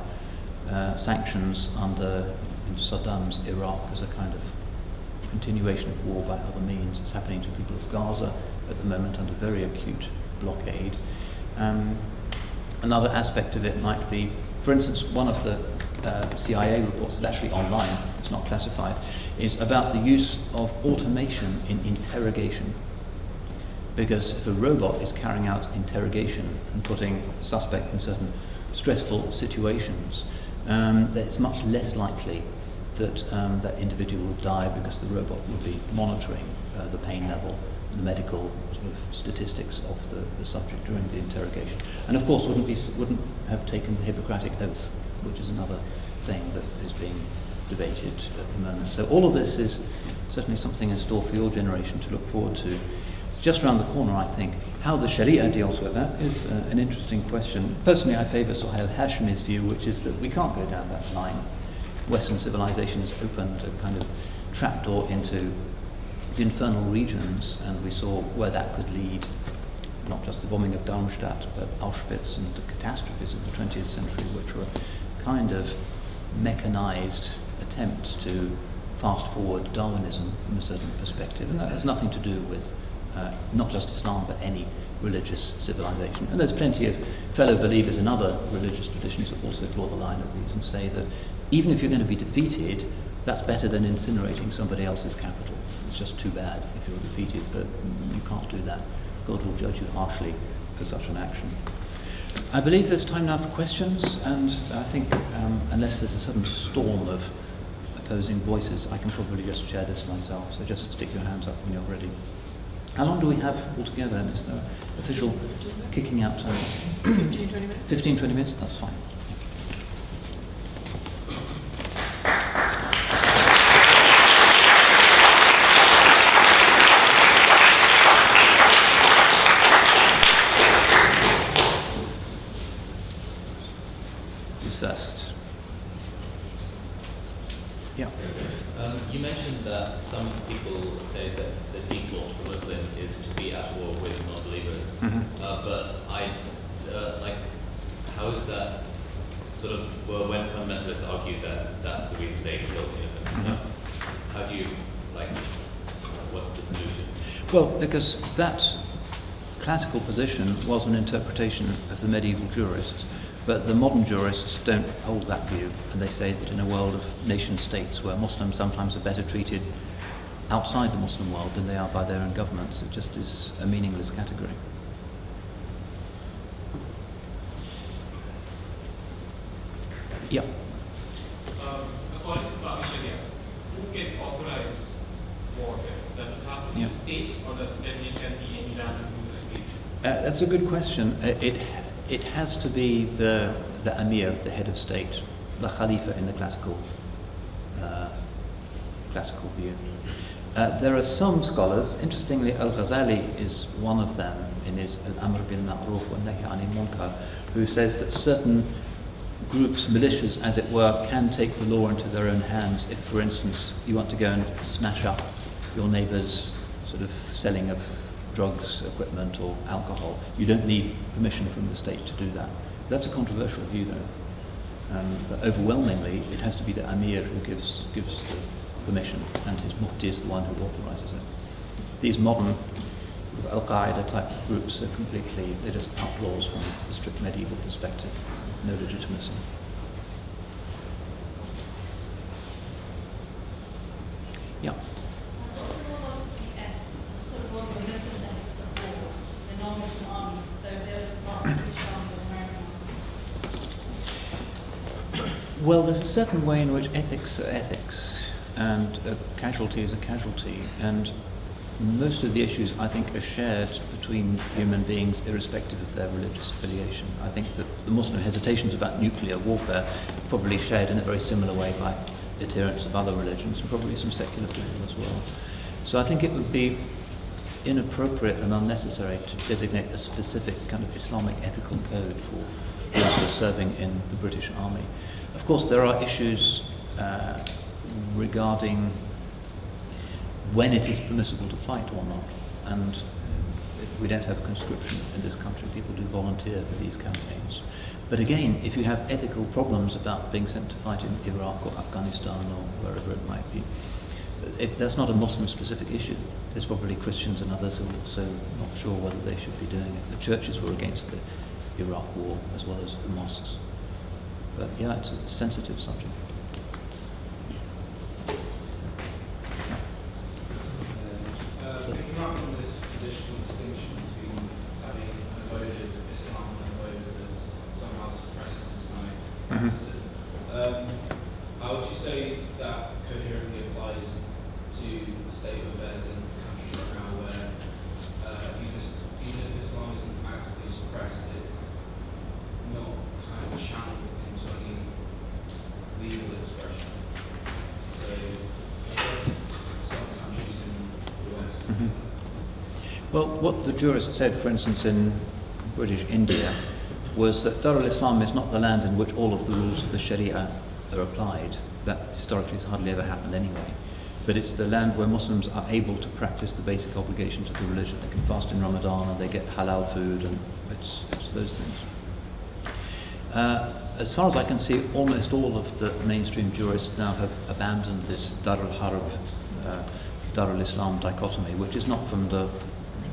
sanctions under Saddam's Iraq as a kind of continuation of war by other means. It's happening to people of Gaza at the moment under very acute blockade. Another aspect of it might be, For instance, one of the CIA reports is actually online, it's not classified, is about the use of automation in interrogation. Because if a robot is carrying out interrogation and putting a suspect in certain stressful situations, then it's much less likely that that individual will die, because the robot will be monitoring the pain level, the medical sort of statistics of the subject during the interrogation. And of course wouldn't have taken the Hippocratic Oath, which is another thing that is being debated at the moment. So all of this is certainly something in store for your generation to look forward to. Just around the corner, I think. How the Sharia deals with that is an interesting question. Personally, I favour Suhail Hashmi's view, which is that we can't go down that line. Western civilization has opened a kind of trapdoor into the infernal regions, and we saw where that could lead, not just the bombing of Darmstadt, but Auschwitz and the catastrophes of the 20th century, which were kind of mechanized attempts to fast forward Darwinism from a certain perspective. And that has nothing to do with not just Islam, but any religious civilization. And there's plenty of fellow believers in other religious traditions that also draw the line at these and say that even if you're going to be defeated, that's better than incinerating somebody else's capital. It's just too bad if you're defeated, but you can't do that. God will judge you harshly for such an action. I believe there's time now for questions, and I think unless there's a sudden storm of opposing voices, I can probably just share this myself, so just stick your hands up when you're ready. How long do we have altogether? And is there official kicking out time? 15, 20 minutes. 15, 20 minutes? That's fine. Who's first? Yeah. You mentioned that some people say that the default for Muslims is to be at war with non-believers. But how is that sort of, well, when fundamentalists argue that that's the reason they kill innocent, how do you, what's the solution? Well, because that classical position was an interpretation of the medieval jurists. But the modern jurists don't hold that view, and they say that in a world of nation states where Muslims sometimes are better treated outside the Muslim world than they are by their own governments, it just is a meaningless category. Yeah. According to Islamic Sharia, who can authorize war? Does it have to be the state, or can it be any random group? That's a good question. It has to be the Amir, the head of state, the Khalifa in the classical view. There are some scholars, interestingly Al-Ghazali is one of them in his Al-Amr bil Ma'ruf wa Nahy anil Munkar, who says that certain groups, militias as it were, can take the law into their own hands if, for instance, you want to go and smash up your neighbour's sort of selling of drugs, equipment or alcohol. You don't need permission from the state to do that. That's a controversial view though. But overwhelmingly it has to be the Amir who gives the permission, and his Mufti is the one who authorises it. These modern Al-Qaeda type groups are completely, they're just outlaws from the strict medieval perspective, no legitimacy. Yeah. Well, there's a certain way in which ethics are ethics, and a casualty is a casualty, and most of the issues, I think, are shared between human beings irrespective of their religious affiliation. I think that the Muslim hesitations about nuclear warfare are probably shared in a very similar way by adherents of other religions, and probably some secular people as well. So I think it would be inappropriate and unnecessary to designate a specific kind of Islamic ethical code for those who are serving in the British Army. Of course, there are issues regarding when it is permissible to fight or not, and we don't have conscription in this country. People do volunteer for these campaigns. But again, if you have ethical problems about being sent to fight in Iraq or Afghanistan or wherever it might be, that's not a Muslim-specific issue. There's probably Christians and others who are also not sure whether they should be doing it. The churches were against the Iraq war as well as the mosques. But yeah, it's a sensitive subject. Picking up on this traditional distinction between having an abode of Islam and an abode that somehow suppresses Islamic practices, how would you say that coherently applies to the state of affairs in the country right now, where even if Islam isn't actively suppressed, it's not kind of channeled into any legal expression? So, I guess some countries in the West. Well, what the jurist said, for instance, in British India, was that Darul Islam is not the land in which all of the rules of the Sharia are applied. That historically has hardly ever happened anyway. But it's the land where Muslims are able to practice the basic obligations of the religion. They can fast in Ramadan and they get halal food, and it's those things. As far as I can see, almost all of the mainstream jurists now have abandoned this Darul Harb, Darul Islam dichotomy, which is not from the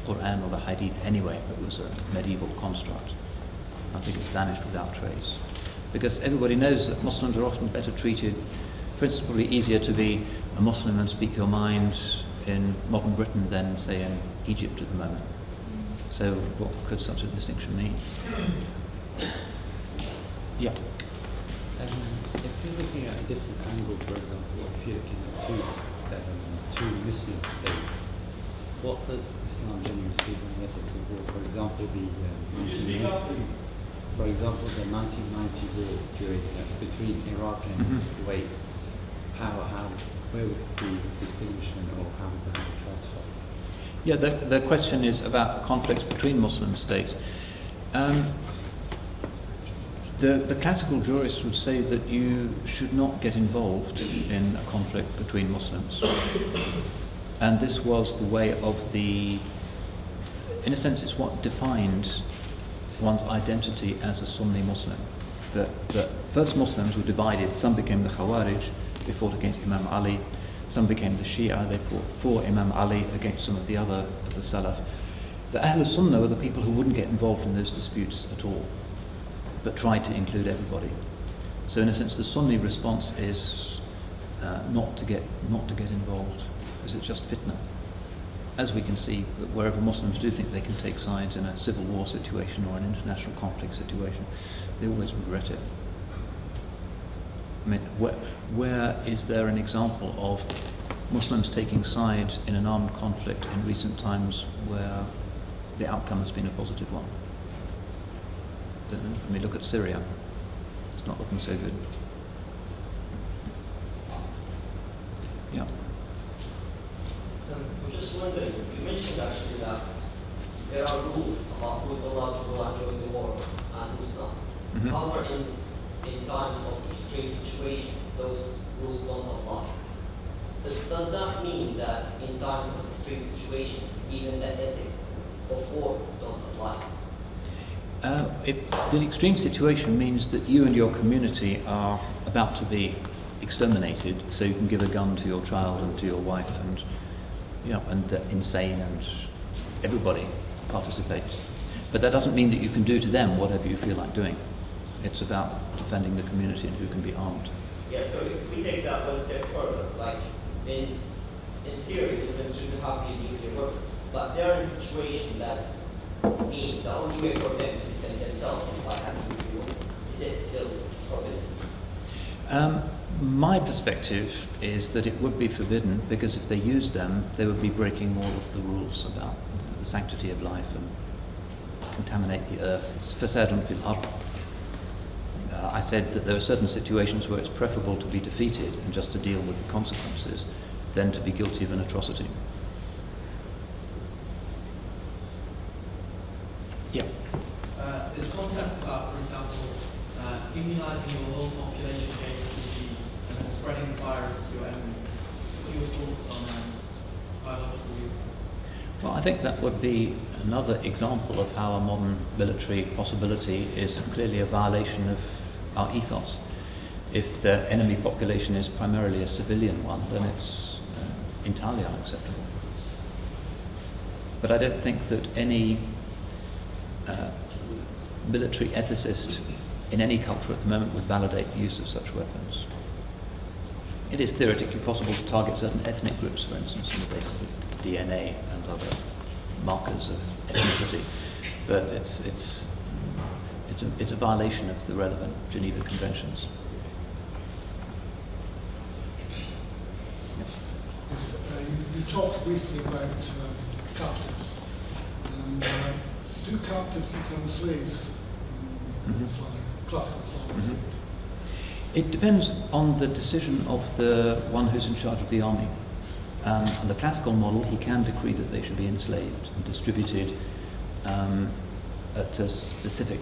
Quran or the Hadith anyway, but was a medieval construct. I think it's vanished without trace. Because everybody knows that Muslims are often better treated. For instance, probably easier to be a Muslim and speak your mind in modern Britain than, say, in Egypt at the moment. So what could such a distinction mean? Yeah. If you're looking at a different angle, for example, if you're looking at two Muslim states, what does Islam generally speak on the ethics of war? For example, the 1990 war between Iraq and Kuwait. Where would the distinction, or how would that be classified? Yeah, the question is about conflicts between Muslim states. The classical jurists would say that you should not get involved in a conflict between Muslims. And this was the way of in a sense, it's what defined one's identity as a Sunni Muslim. The first Muslims were divided. Some became the Khawarij, they fought against Imam Ali. Some became the Shia, they fought for Imam Ali against some of the other of the Salaf. The Ahl Sunnah were the people who wouldn't get involved in those disputes at all, but tried to include everybody. So in a sense, the Sunni response is not to get involved, because it's just fitna. As we can see, that wherever Muslims do think they can take sides in a civil war situation or an international conflict situation, they always regret it. I mean, where is there an example of Muslims taking sides in an armed conflict in recent times where the outcome has been a positive one? Don't know. I mean, look at Syria. It's not looking so good. Yeah. I'm just wondering, you mentioned actually that there are rules about who's allowed to go and join the war and who's not. However, in times of extreme situations, those rules don't apply. Does that mean that in times of extreme situations, even the ethic of war don't apply? The extreme situation means that you and your community are about to be exterminated, so you can give a gun to your child and to your wife, and the insane, and everybody participates. But that doesn't mean that you can do to them whatever you feel like doing. It's about defending the community and who can be armed. Yeah, so if we take that one step further, like in theory, Muslims shouldn't have these nuclear weapons, but they're in a situation that the only way for them to defend themselves is by having nuclear weapons. Is it still forbidden? My perspective is that it would be forbidden, because if they used them, they would be breaking all of the rules about the sanctity of life and contaminate the earth. It's fasadun fil ard. I said that there are certain situations where it's preferable to be defeated and just to deal with the consequences than to be guilty of an atrocity. Yeah. There's concepts about, for example, immunizing your whole population against disease and then spreading the virus to your enemy. What are your thoughts on biological use? Well, I think that would be another example of how a modern military possibility is clearly a violation of our ethos. If the enemy population is primarily a civilian one, then it's entirely unacceptable. But I don't think that any military ethicist in any culture at the moment would validate the use of such weapons. It is theoretically possible to target certain ethnic groups, for instance, on the basis of DNA and other markers of ethnicity, but it's a violation of the relevant Geneva Conventions. Yes, you talked briefly about captives. And, do captives become slaves in Islamic, classical Islamic state? It depends on the decision of the one who's in charge of the army. On the classical model, he can decree that they should be enslaved and distributed at a specific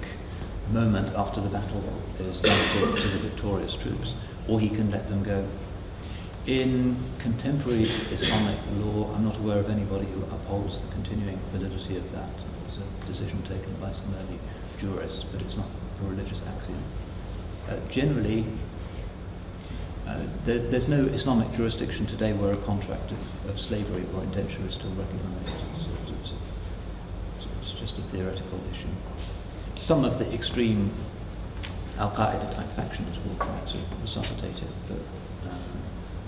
moment after the battle is done to the victorious troops, or he can let them go. In contemporary Islamic law, I'm not aware of anybody who upholds the continuing validity of that. It's a decision taken by some early jurists, but it's not a religious axiom. Generally, there's no Islamic jurisdiction today where a contract of slavery or indenture is still recognised. So it's just a theoretical issue. Some of the extreme Al-Qaeda type factions will try to resuscitate it, but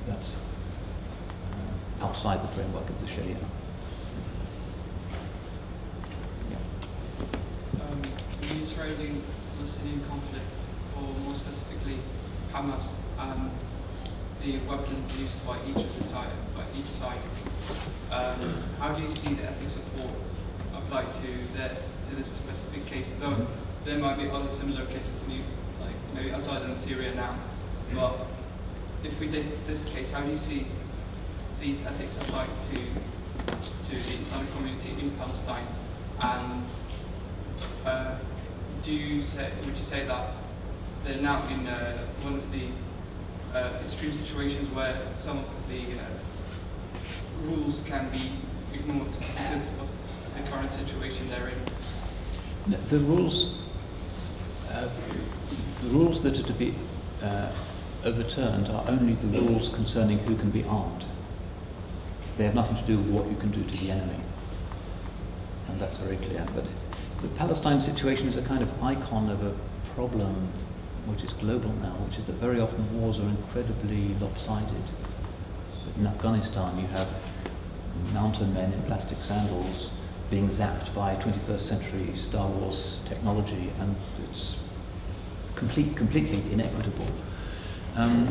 that's outside the framework of the Sharia. The Israeli-Palestinian conflict, or more specifically Hamas, and the weapons used by each side. How do you see the ethics of war applied to this specific case? Though there might be other similar cases, like maybe Assad and Syria now, but if we take this case, how do you see these ethics applied to the Islamic community in Palestine? And would you say that they're now in one of the extreme situations where some of the rules can be ignored because of the current situation they're in? The rules that are to be overturned are only the rules concerning who can be armed. They have nothing to do with what you can do to the enemy, and that's very clear. But the Palestine situation is a kind of icon of a problem which is global now, which is that very often wars are incredibly lopsided. In Afghanistan, you have mountain men in plastic sandals being zapped by 21st century Star Wars technology, and it's completely inequitable.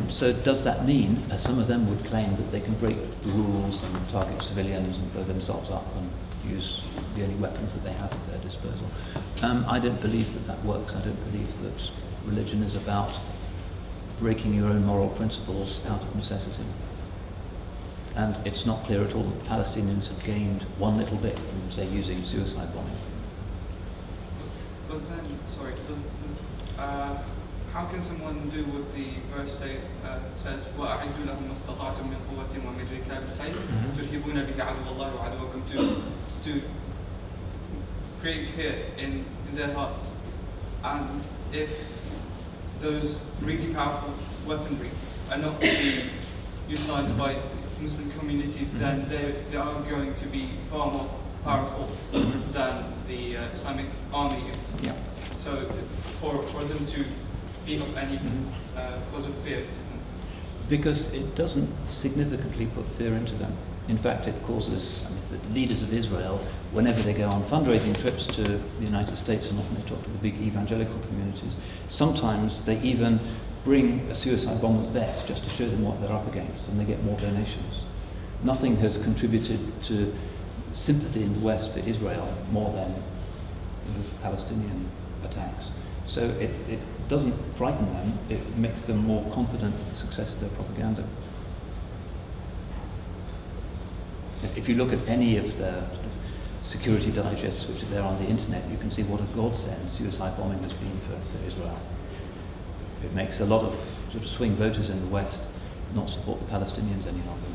So does that mean, as some of them would claim, that they can break the rules and target civilians and blow themselves up and use the only weapons that they have at their disposal? I don't believe that works. I don't believe that religion is about breaking your own moral principles out of necessity. And it's not clear at all that the Palestinians have gained one little bit from, say, using suicide bombing. But then, how can someone do what the verse says, وَأَعِدُّوا لَهُمْ مَا اسْتَطَعْتُم مِّن قُوَّةٍ وَمِن رِّكَابِ الْخَيْلِ تُرْهِبُونَ بِهِ عَدُوَّ اللَّهِ وَعَدُوَّكُمْ, to create fear in their hearts? And if those really powerful weaponry are not being utilized by Muslim communities, then they are going to be far more powerful than the Islamic army. Yeah. So for them to be of any cause of fear to them. Because it doesn't significantly put fear into them. In fact, it causes, the leaders of Israel, whenever they go on fundraising trips to the United States, and often they talk to the big evangelical communities, sometimes they even bring a suicide bomber's vest just to show them what they're up against, and they get more donations. Nothing has contributed to sympathy in the West for Israel more than Palestinian attacks. So it doesn't frighten them, it makes them more confident of the success of their propaganda. If you look at any of the security digests which are there on the internet, you can see what a godsend suicide bombing has been for Israel. It makes a lot of sort of swing voters in the West not support the Palestinians any longer.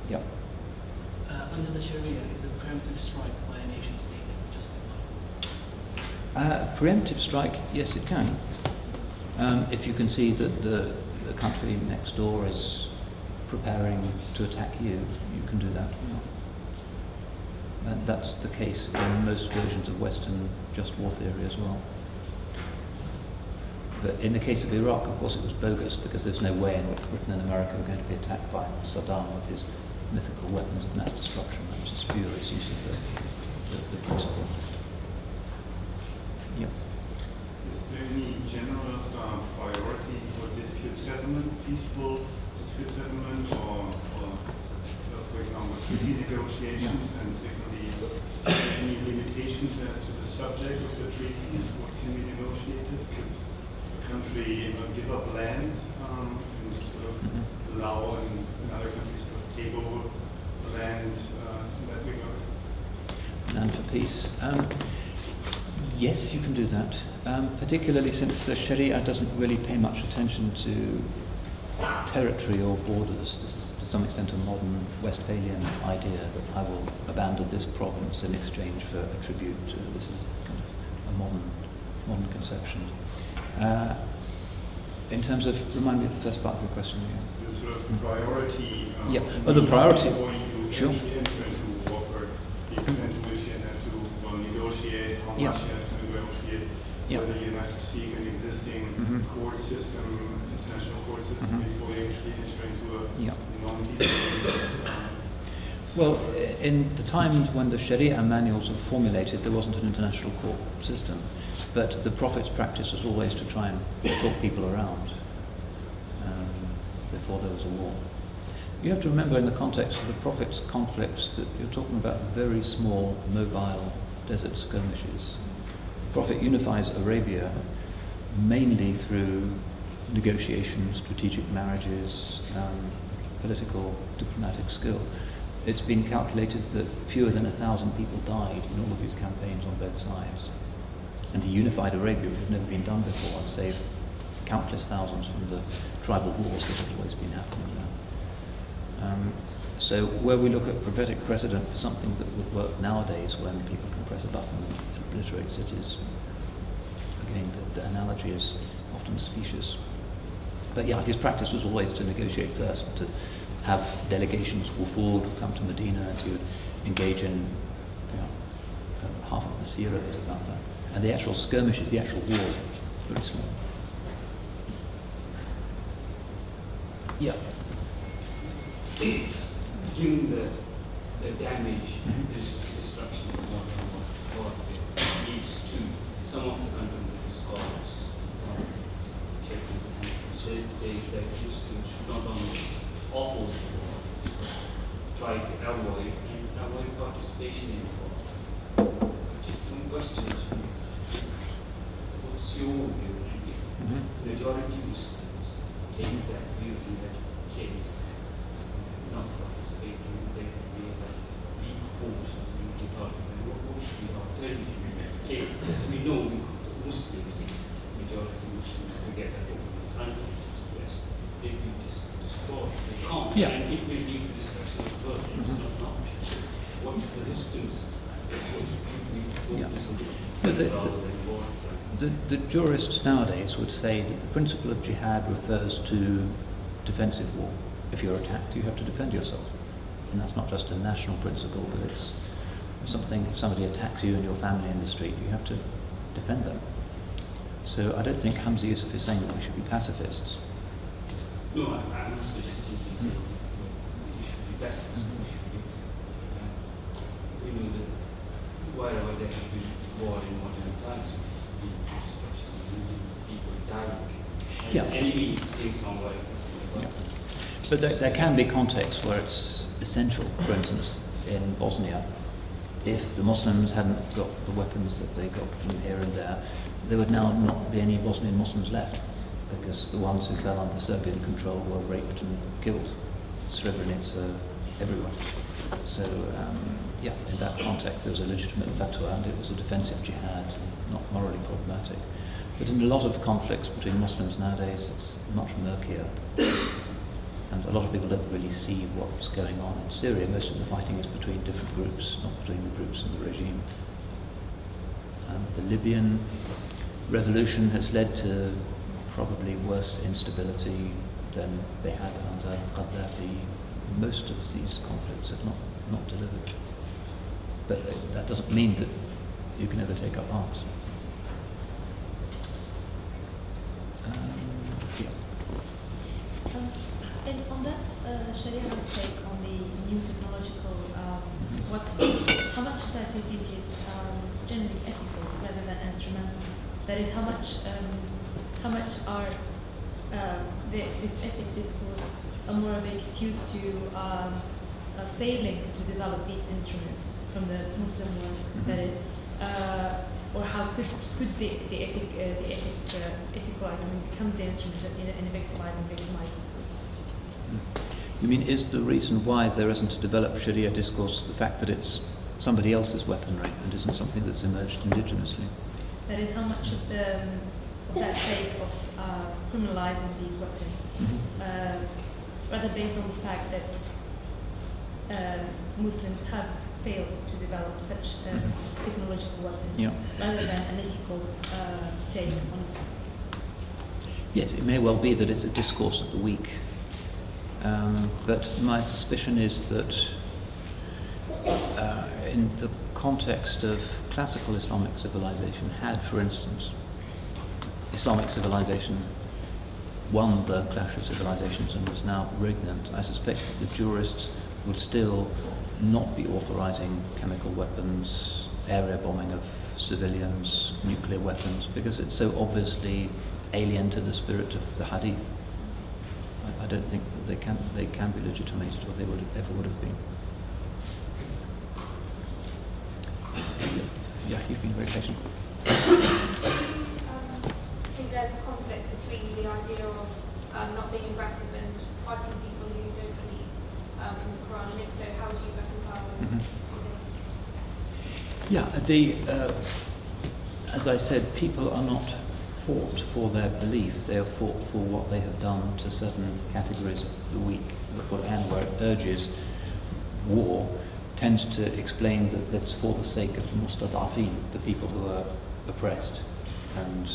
Yeah. Under the Sharia, is a preemptive strike by a nation state justified? Preemptive strike, yes, it can. If you can see that the country next door is preparing to attack you, you can do that. And that's the case in most versions of Western just war theory as well. But in the case of Iraq, of course, it was bogus because there's no way in which Britain and America were going to be attacked by Saddam with his mythical weapons of mass destruction. That was a spurious use of the principle. Yep. Is there any general priority for dispute settlement, peaceful dispute settlement, or for example, treaty negotiations? And secondly, are there any limitations as to the subject of the treaties? What can be negotiated? Could a country give up land and sort of allow another country to take over land in that regard? Land for peace. Yes, you can do that, particularly since the Sharia doesn't really pay much attention to territory or borders. This is to some extent a modern Westphalian idea that I will abandon this province in exchange for a tribute. This is kind of a modern conception. In terms of, remind me of the first part of your question again. The sort of priority. Yeah, well, the priority. Before you Sure. enter into warfare, the extent to which you have to negotiate, how much you have to negotiate, whether you have to seek an existing court system, international court system, before you actually enter into a non-peaceful. Well, in the time when the Sharia manuals were formulated, there wasn't an international court system, but the Prophet's practice was always to try and talk people around before there was a war. You have to remember, in the context of the Prophet's conflicts, that you're talking about very small, mobile desert skirmishes. The Prophet unifies Arabia mainly through negotiations, strategic marriages, political, diplomatic skill. It's been calculated that fewer than 1,000 people died in all of these campaigns on both sides. And he unified Arabia, which had never been done before, and saved countless thousands from the tribal wars that had always been happening there. So where we look at prophetic precedent for something that would work nowadays, when people can press a button and obliterate cities, again, the analogy is often specious. But yeah, his practice was always to negotiate first, to have delegations wufud come to Medina, and to engage in half of the seerah is about that. And the actual skirmishes, the actual wars, very small. Yeah. Given the damage, destruction of what leads to some of the contemporary scholars, says that Muslims should not only oppose the war, try to avoid participation in the war. Just one question: what's your view? If majority Muslims take that view in that case, not participating, they could be like weak force in the parliament. What should be the alternative in that case? We know Muslims, majority Muslims, together over the front of the West, they will destroy. They can't. And it will lead to destruction of the world. It's not an option. So what should the Muslims, what should we focus on rather than war? The jurists nowadays would say that the principle of jihad refers to defensive war. If you're attacked, you have to defend yourself. And that's not just a national principle, but it's something, if somebody attacks you and your family in the street, you have to defend them. So I don't think Hamza Yusuf is saying that we should be pacifists. No, I'm not suggesting he's saying we should be pacifists. We know that wherever there has been war in modern times, destruction of millions of people dying. And enemies in some way. But there can be contexts where it's essential. For instance, in Bosnia, if the Muslims hadn't got the weapons that they got from here and there would now not be any Bosnian Muslims left, because the ones who fell under Serbian control were raped and killed. Srebrenica, everywhere. So, in that context there was a legitimate fatwa, and it was a defensive jihad, not morally problematic. But in a lot of conflicts between Muslims nowadays, it's much murkier. And a lot of people don't really see what's going on in Syria. Most of the fighting is between different groups, not between the groups and the regime. The Libyan revolution has led to probably worse instability than they had under Gaddafi. Most of these conflicts have not delivered. But that doesn't mean that you can ever take up arms. weapons, how much of that do you think is generally ethical rather than instrumental? That is, how much are this ethic discourse more of an excuse to failing to develop these instruments from the Muslim world? That is, or how could the ethical argument become the instrument in a victimizing discourse? You mean, is the reason why there isn't a developed Sharia discourse the fact that it's somebody else's weaponry and isn't something that's emerged indigenously? That is, how much of that sake of criminalizing these weapons, rather based on the fact that Muslims have failed to develop such technological weapons, rather than an ethical take on it. Yes, it may well be that it's a discourse of the weak. But my suspicion is that in the context of classical Islamic civilization, had, for instance, Islamic civilization won the clash of civilizations and was now regnant, I suspect that the jurists would still not be authorizing chemical weapons, area bombing of civilians, nuclear weapons, because it's so obviously alien to the spirit of the hadith. I don't think that they can be legitimated, or they ever would have been. Yeah, you've been very patient. I think there's a conflict between the idea of not being aggressive and fighting people who don't believe in the Quran, and if so, how do you reconcile those two things? Yeah, as I said, people are not fought for their belief, they are fought for what they have done to certain categories of the weak. The Quran, where it urges war, tends to explain that that's for the sake of the mustadafin, the people who are oppressed. And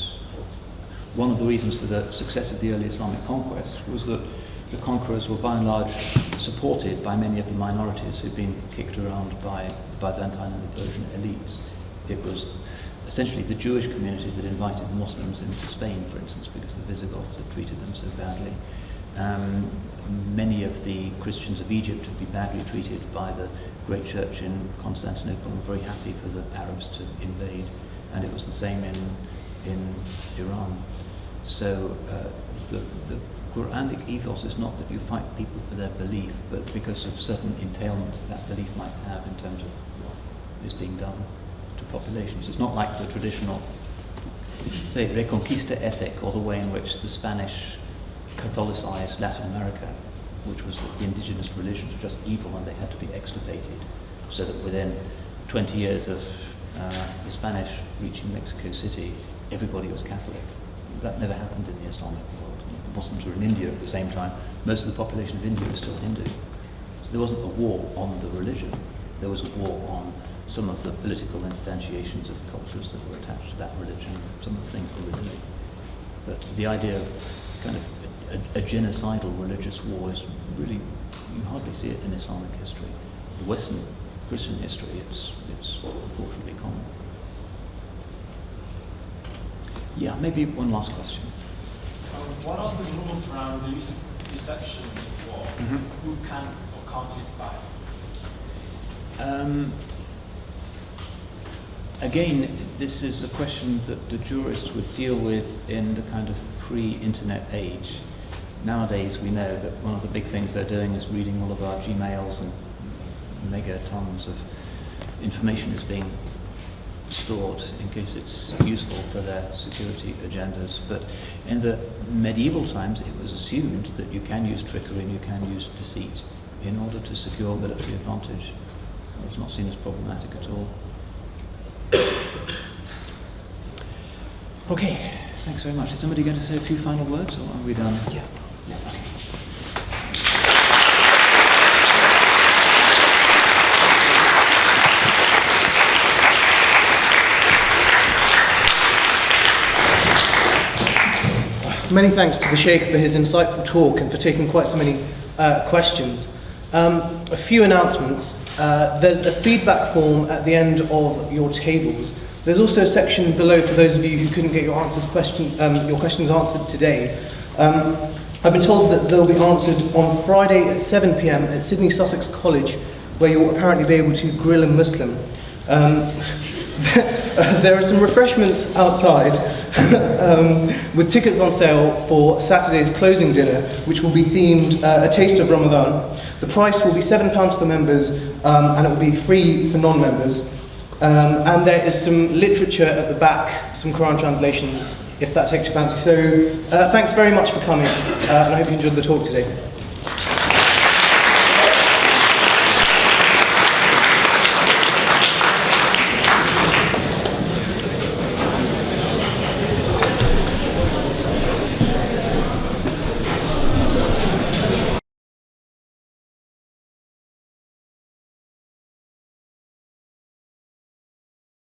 one of the reasons for the success of the early Islamic conquest was that the conquerors were by and large supported by many of the minorities who'd been kicked around by Byzantine and the Persian elites. It was essentially the Jewish community that invited the Muslims into Spain, for instance, because the Visigoths had treated them so badly. Many of the Christians of Egypt had been badly treated by the great church in Constantinople and were very happy for the Arabs to invade. And it was the same in Iran. So the Quranic ethos is not that you fight people for their belief, but because of certain entailments that belief might have in terms of what is being done to populations. It's not like the traditional, say, Reconquista ethic, or the way in which the Spanish Catholicized Latin America, which was that the indigenous religions were just evil and they had to be extirpated, so that within 20 years of the Spanish reaching Mexico City, everybody was Catholic. That never happened in the Islamic world. The Muslims were in India at the same time. Most of the population of India was still Hindu. So there wasn't a war on the religion. There was a war on some of the political instantiations of cultures that were attached to that religion, some of the things they were doing. But the idea of kind of a genocidal religious war is really, you hardly see it in Islamic history. In Western Christian history, it's unfortunately common. Yeah, maybe one last question. What are the rules around the use of deception in war? Who can or can't use fire? Again, this is a question that the jurists would deal with in the kind of pre-internet age. Nowadays, we know that one of the big things they're doing is reading all of our Gmails, and megatons of information is being stored in case it's useful for their security agendas. But in the medieval times, it was assumed that you can use trickery and you can use deceit in order to secure military advantage. It was not seen as problematic at all. Okay, thanks very much. Is somebody going to say a few final words, or are we done? Yeah. Okay. Many thanks to the Sheikh for his insightful talk and for taking quite so many questions. A few announcements. There's a feedback form at the end of your tables. There's also a section below for those of you who couldn't get your questions answered today. I've been told that they'll be answered on Friday at 7 p.m. at Sydney Sussex College where you'll apparently be able to grill a Muslim. There are some refreshments outside with tickets on sale for Saturday's closing dinner, which will be themed A Taste of Ramadan. The price will be £7 for members and it will be free for non-members. And there is some literature at the back, some Quran translations, if that takes your fancy. So thanks very much for coming and I hope you enjoyed the talk today.